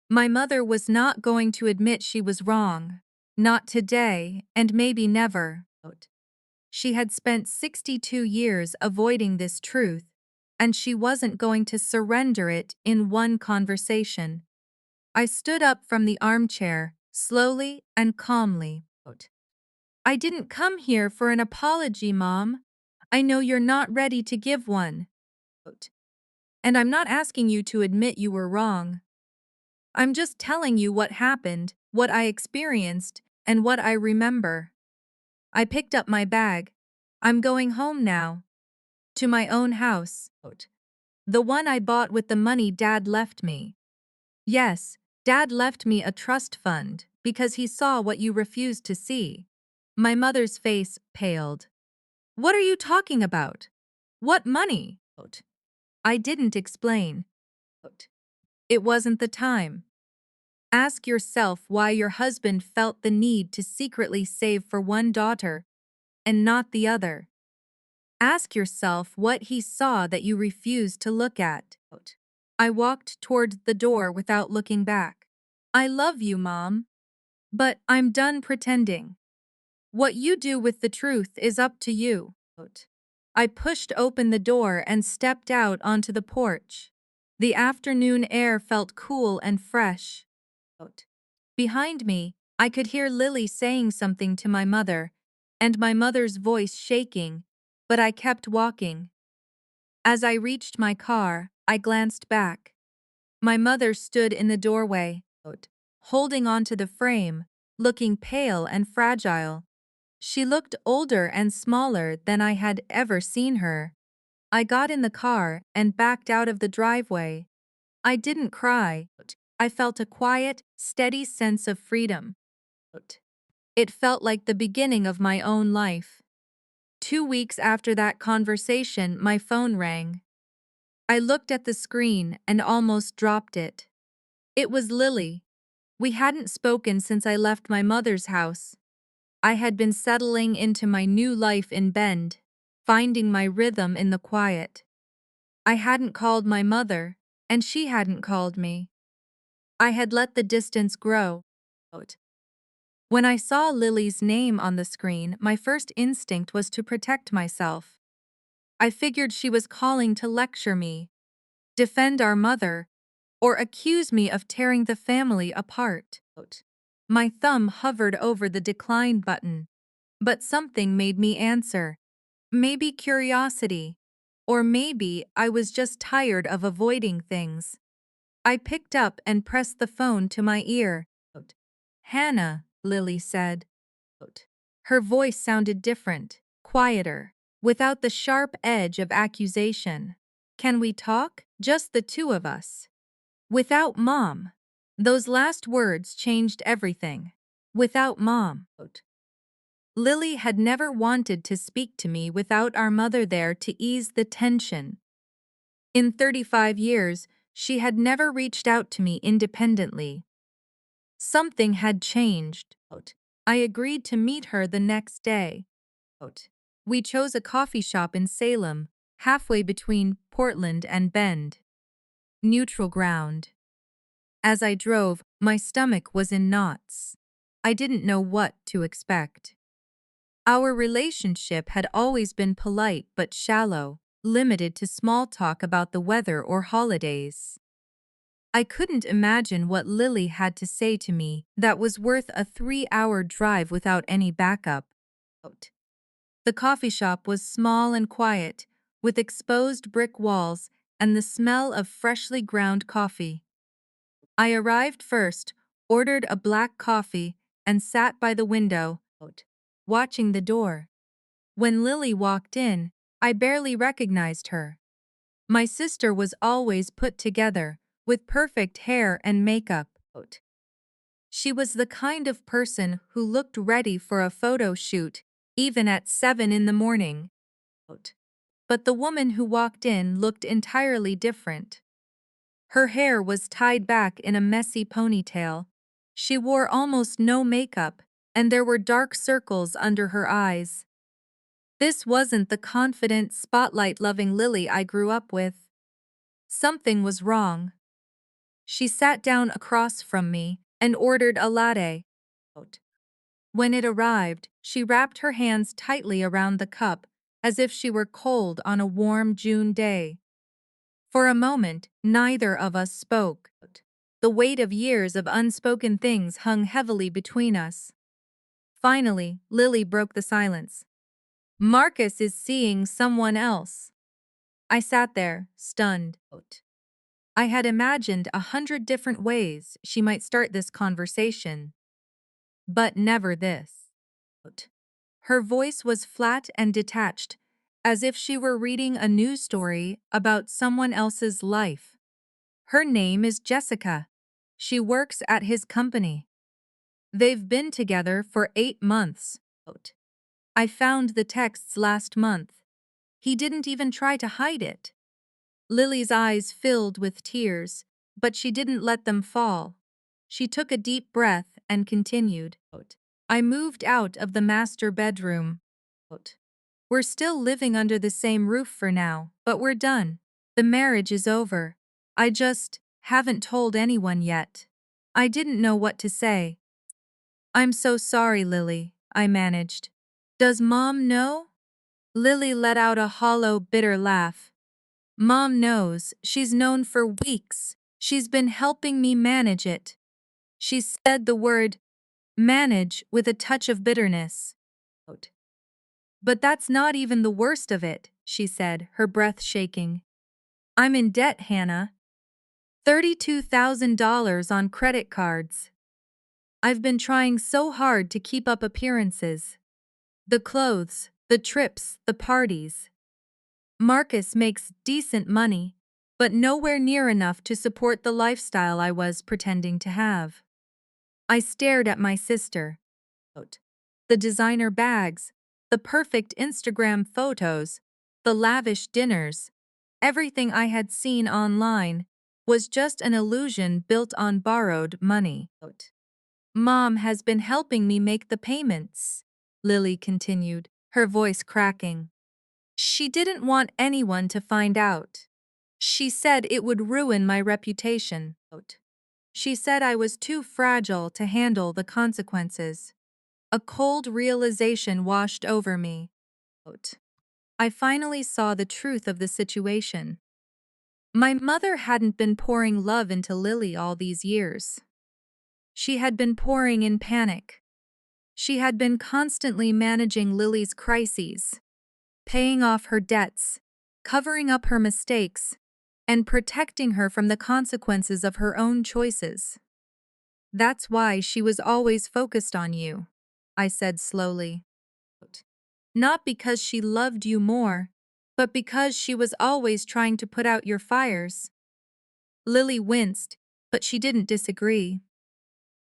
S1: My mother was not going to admit she was wrong. Not today, and maybe never. She had spent 62 years avoiding this truth, and she wasn't going to surrender it in one conversation. I stood up from the armchair, slowly and calmly. I didn't come here for an apology, Mom. I know you're not ready to give one. And I'm not asking you to admit you were wrong. I'm just telling you what happened, what I experienced, and what I remember. I picked up my bag. I'm going home now. To my own house. The one I bought with the money Dad left me. Yes, Dad left me a trust fund because he saw what you refused to see. My mother's face paled. What are you talking about? What money? I didn't explain. It wasn't the time. Ask yourself why your husband felt the need to secretly save for one daughter and not the other. Ask yourself what he saw that you refused to look at. I walked toward the door without looking back. I love you, Mom. But I'm done pretending. What you do with the truth is up to you. I pushed open the door and stepped out onto the porch. The afternoon air felt cool and fresh. Behind me, I could hear Lily saying something to my mother, and my mother's voice shaking, but I kept walking. As I reached my car, I glanced back. My mother stood in the doorway, holding onto the frame, looking pale and fragile. She looked older and smaller than I had ever seen her. I got in the car and backed out of the driveway. I didn't cry. I felt a quiet, steady sense of freedom. It felt like the beginning of my own life. 2 weeks after that conversation, my phone rang. I looked at the screen and almost dropped it. It was Lily. We hadn't spoken since I left my mother's house. I had been settling into my new life in Bend, finding my rhythm in the quiet. I hadn't called my mother, and she hadn't called me. I had let the distance grow. When I saw Lily's name on the screen, my first instinct was to protect myself. I figured she was calling to lecture me, defend our mother, or accuse me of tearing the family apart. My thumb hovered over the decline button, but something made me answer. Maybe curiosity, or maybe I was just tired of avoiding things. I picked up and pressed the phone to my ear. Hannah, Lily said. Her voice sounded different, quieter, without the sharp edge of accusation. Can we talk? Just the two of us. Without Mom. Those last words changed everything. Without Mom. Lily had never wanted to speak to me without our mother there to ease the tension. In 35 years, she had never reached out to me independently. Something had changed. I agreed to meet her the next day. We chose a coffee shop in Salem, halfway between Portland and Bend. Neutral ground. As I drove, my stomach was in knots. I didn't know what to expect. Our relationship had always been polite but shallow, limited to small talk about the weather or holidays. I couldn't imagine what Lily had to say to me that was worth a 3-hour drive without any backup. The coffee shop was small and quiet, with exposed brick walls and the smell of freshly ground coffee. I arrived first, ordered a black coffee, and sat by the window, watching the door. When Lily walked in, I barely recognized her. My sister was always put together, with perfect hair and makeup. She was the kind of person who looked ready for a photo shoot, even at 7 in the morning. But the woman who walked in looked entirely different. Her hair was tied back in a messy ponytail. She wore almost no makeup, and there were dark circles under her eyes. This wasn't the confident, spotlight-loving Lily I grew up with. Something was wrong. She sat down across from me and ordered a latte. When it arrived, she wrapped her hands tightly around the cup, as if she were cold on a warm June day. For a moment, neither of us spoke. The weight of years of unspoken things hung heavily between us. Finally, Lily broke the silence. Marcus is seeing someone else. I sat there, stunned. I had imagined 100 different ways she might start this conversation. But never this. Her voice was flat and detached, as if she were reading a news story about someone else's life. Her name is Jessica. She works at his company. They've been together for 8 months. I found the texts last month. He didn't even try to hide it. Lily's eyes filled with tears, but she didn't let them fall. She took a deep breath and continued. I moved out of the master bedroom. We're still living under the same roof for now, but we're done. The marriage is over. I just haven't told anyone yet. I didn't know what to say. I'm so sorry, Lily, I managed. Does Mom know? Lily let out a hollow, bitter laugh. Mom knows. She's known for weeks. She's been helping me manage it. She said the word manage with a touch of bitterness. But that's not even the worst of it, she said, her breath shaking. I'm in debt, Hannah. $32,000 on credit cards. I've been trying so hard to keep up appearances. The clothes, the trips, the parties. Marcus makes decent money, but nowhere near enough to support the lifestyle I was pretending to have. I stared at my sister. The designer bags, the perfect Instagram photos, the lavish dinners, everything I had seen online was just an illusion built on borrowed money. Mom has been helping me make the payments, Lily continued, her voice cracking. She didn't want anyone to find out. She said it would ruin my reputation. She said I was too fragile to handle the consequences. A cold realization washed over me. I finally saw the truth of the situation. My mother hadn't been pouring love into Lily all these years. She had been pouring in panic. She had been constantly managing Lily's crises, paying off her debts, covering up her mistakes, and protecting her from the consequences of her own choices. That's why she was always focused on you, I said slowly. Not because she loved you more, but because she was always trying to put out your fires. Lily winced, but she didn't disagree.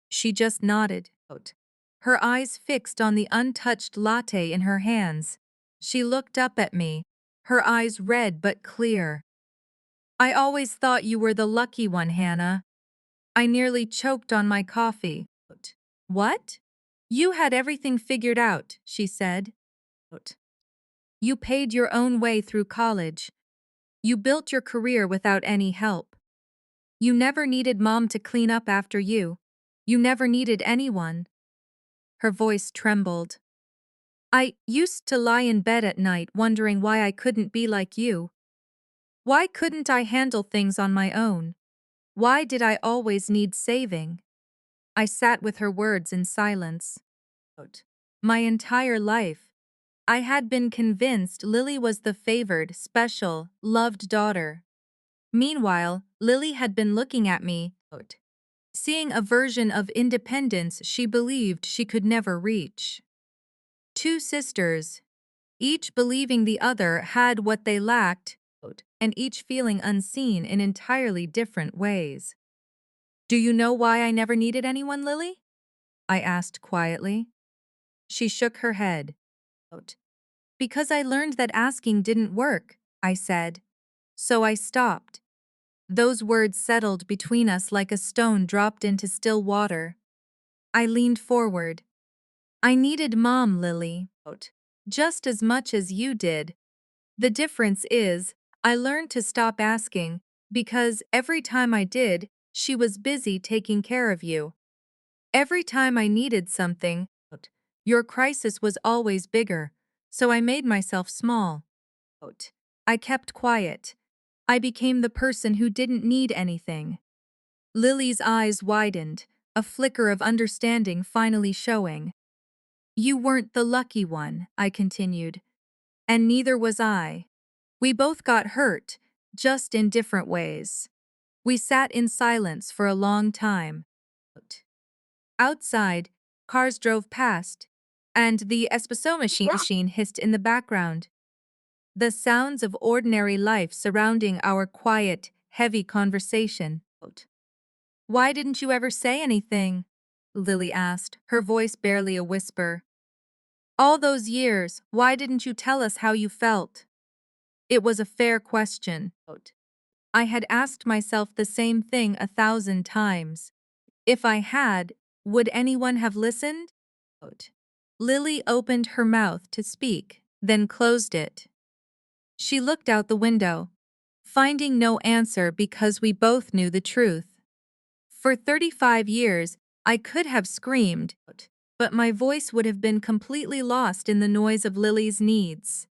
S1: She just nodded, her eyes fixed on the untouched latte in her hands. She looked up at me, her eyes red but clear. I always thought you were the lucky one, Hannah. I nearly choked on my coffee. What? You had everything figured out, she said. You paid your own way through college. You built your career without any help. You never needed Mom to clean up after you. You never needed anyone. Her voice trembled. I used to lie in bed at night wondering why I couldn't be like you. Why couldn't I handle things on my own? Why did I always need saving? I sat with her words in silence. My entire life, I had been convinced Lily was the favored, special, loved daughter. Meanwhile, Lily had been looking at me, seeing a version of independence she believed she could never reach. Two sisters, each believing the other had what they lacked, and each feeling unseen in entirely different ways. Do you know why I never needed anyone, Lily? I asked quietly. She shook her head. Because I learned that asking didn't work, I said. So I stopped. Those words settled between us like a stone dropped into still water. I leaned forward. I needed Mom, Lily, just as much as you did. The difference is, I learned to stop asking, because every time I did, she was busy taking care of you. Every time I needed something, your crisis was always bigger, so I made myself small. I kept quiet. I became the person who didn't need anything. Lily's eyes widened, a flicker of understanding finally showing. You weren't the lucky one, I continued. And neither was I. We both got hurt, just in different ways. We sat in silence for a long time. Outside, cars drove past, and the espresso machine hissed in the background. The sounds of ordinary life surrounding our quiet, heavy conversation. Why didn't you ever say anything? Lily asked, her voice barely a whisper. All those years, why didn't you tell us how you felt? It was a fair question. I had asked myself the same thing 1,000 times. If I had, would anyone have listened? Lily opened her mouth to speak, then closed it. She looked out the window, finding no answer because we both knew the truth. For 35 years, I could have screamed, but my voice would have been completely lost in the noise of Lily's needs.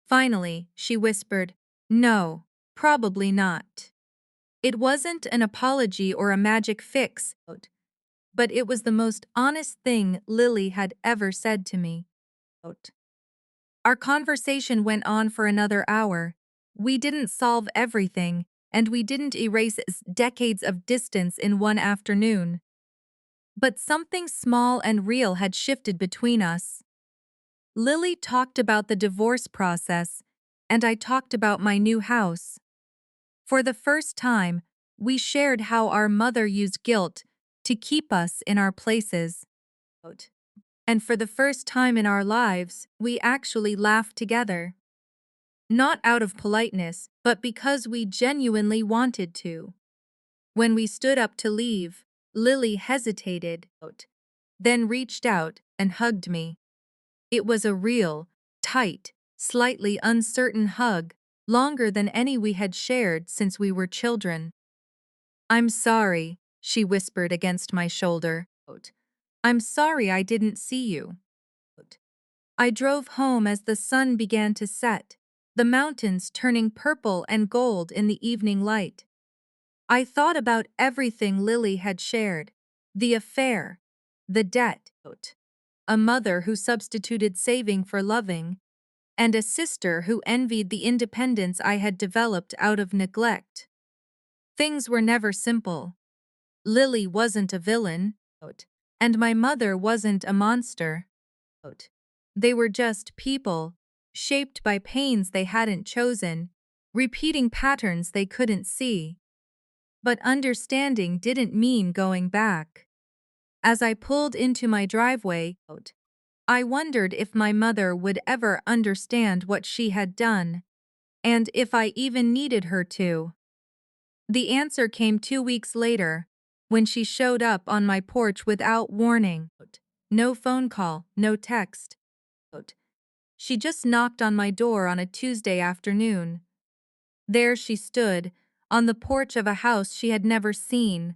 S1: Finally, she whispered, No, probably not. It wasn't an apology or a magic fix, but it was the most honest thing Lily had ever said to me. Our conversation went on for another hour. We didn't solve everything, and we didn't erase decades of distance in one afternoon. But something small and real had shifted between us. Lily talked about the divorce process, and I talked about my new house. For the first time, we shared how our mother used guilt to keep us in our places. And for the first time in our lives, we actually laughed together. Not out of politeness, but because we genuinely wanted to. When we stood up to leave, Lily hesitated, then reached out and hugged me. It was a real, tight, slightly uncertain hug, longer than any we had shared since we were children. I'm sorry, she whispered against my shoulder. I'm sorry I didn't see you. I drove home as the sun began to set, the mountains turning purple and gold in the evening light. I thought about everything Lily had shared, the affair, the debt, a mother who substituted saving for loving, and a sister who envied the independence I had developed out of neglect. Things were never simple. Lily wasn't a villain, and my mother wasn't a monster. They were just people, shaped by pains they hadn't chosen, repeating patterns they couldn't see. But understanding didn't mean going back. As I pulled into my driveway, I wondered if my mother would ever understand what she had done, and if I even needed her to. The answer came 2 weeks later, when she showed up on my porch without warning. No phone call, no text. She just knocked on my door on a Tuesday afternoon. There she stood, on the porch of a house she had never seen,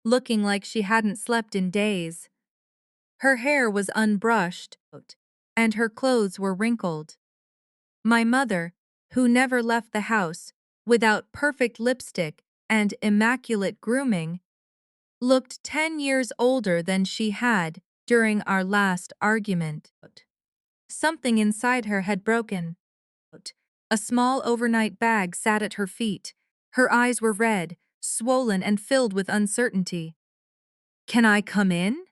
S1: looking like she hadn't slept in days. Her hair was unbrushed, and her clothes were wrinkled. My mother, who never left the house, without perfect lipstick and immaculate grooming, looked 10 years older than she had during our last argument. Something inside her had broken. A small overnight bag sat at her feet. Her eyes were red, swollen and filled with uncertainty. Can I come in?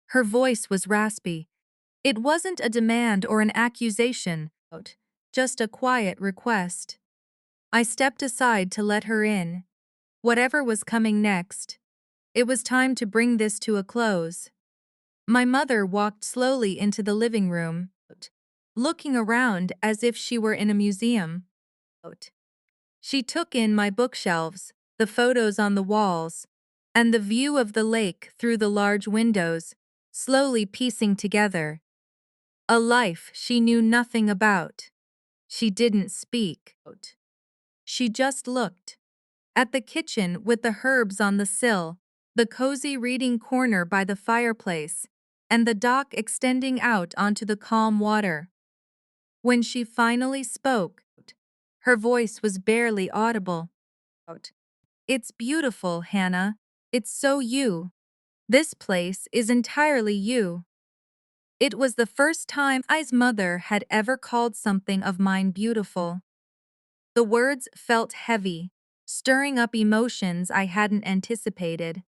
S1: Her voice was raspy. It wasn't a demand or an accusation, just a quiet request. I stepped aside to let her in. Whatever was coming next, it was time to bring this to a close. My mother walked slowly into the living room, looking around as if she were in a museum. She took in my bookshelves, the photos on the walls, and the view of the lake through the large windows, slowly piecing together a life she knew nothing about. She didn't speak. She just looked. At the kitchen with the herbs on the sill, the cozy reading corner by the fireplace, and the dock extending out onto the calm water. When she finally spoke, her voice was barely audible. It's beautiful, Hannah. It's so you. This place is entirely you. It was the first time I's mother had ever called something of mine beautiful. The words felt heavy, stirring up emotions I hadn't anticipated.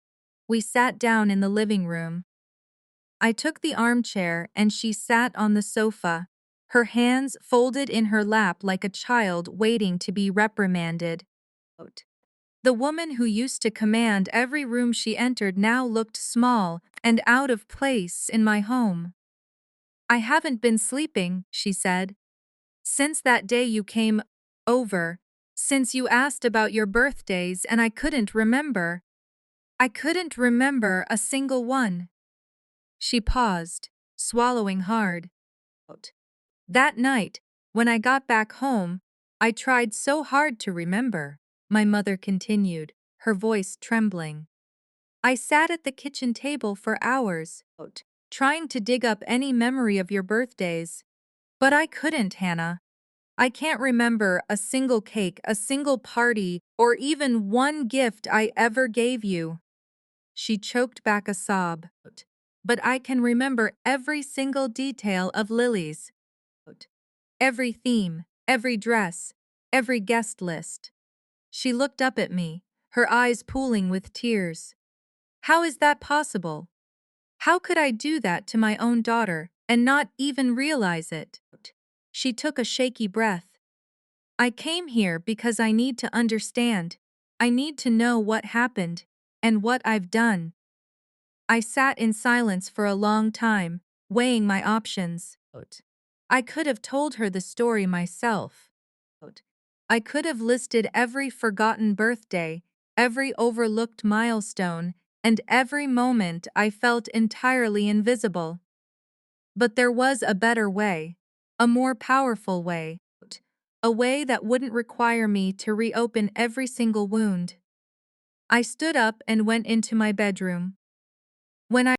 S1: We sat down in the living room. I took the armchair and she sat on the sofa, her hands folded in her lap like a child waiting to be reprimanded. The woman who used to command every room she entered now looked small and out of place in my home. I haven't been sleeping, she said. Since that day you came over, since you asked about your birthdays and I couldn't remember. I couldn't remember a single one. She paused, swallowing hard. That night, when I got back home, I tried so hard to remember, my mother continued, her voice trembling. I sat at the kitchen table for hours, trying to dig up any memory of your birthdays. But I couldn't, Hannah. I can't remember a single cake, a single party, or even one gift I ever gave you. She choked back a sob. But I can remember every single detail of Lily's. Every theme, every dress, every guest list. She looked up at me, her eyes pooling with tears. How is that possible? How could I do that to my own daughter and not even realize it? She took a shaky breath. I came here because I need to understand. I need to know what happened and what I've done. I sat in silence for a long time, weighing my options. I could have told her the story myself. I could have listed every forgotten birthday, every overlooked milestone, and every moment I felt entirely invisible. But there was a better way, a more powerful way, a way that wouldn't require me to reopen every single wound. I stood up and went into my bedroom. When I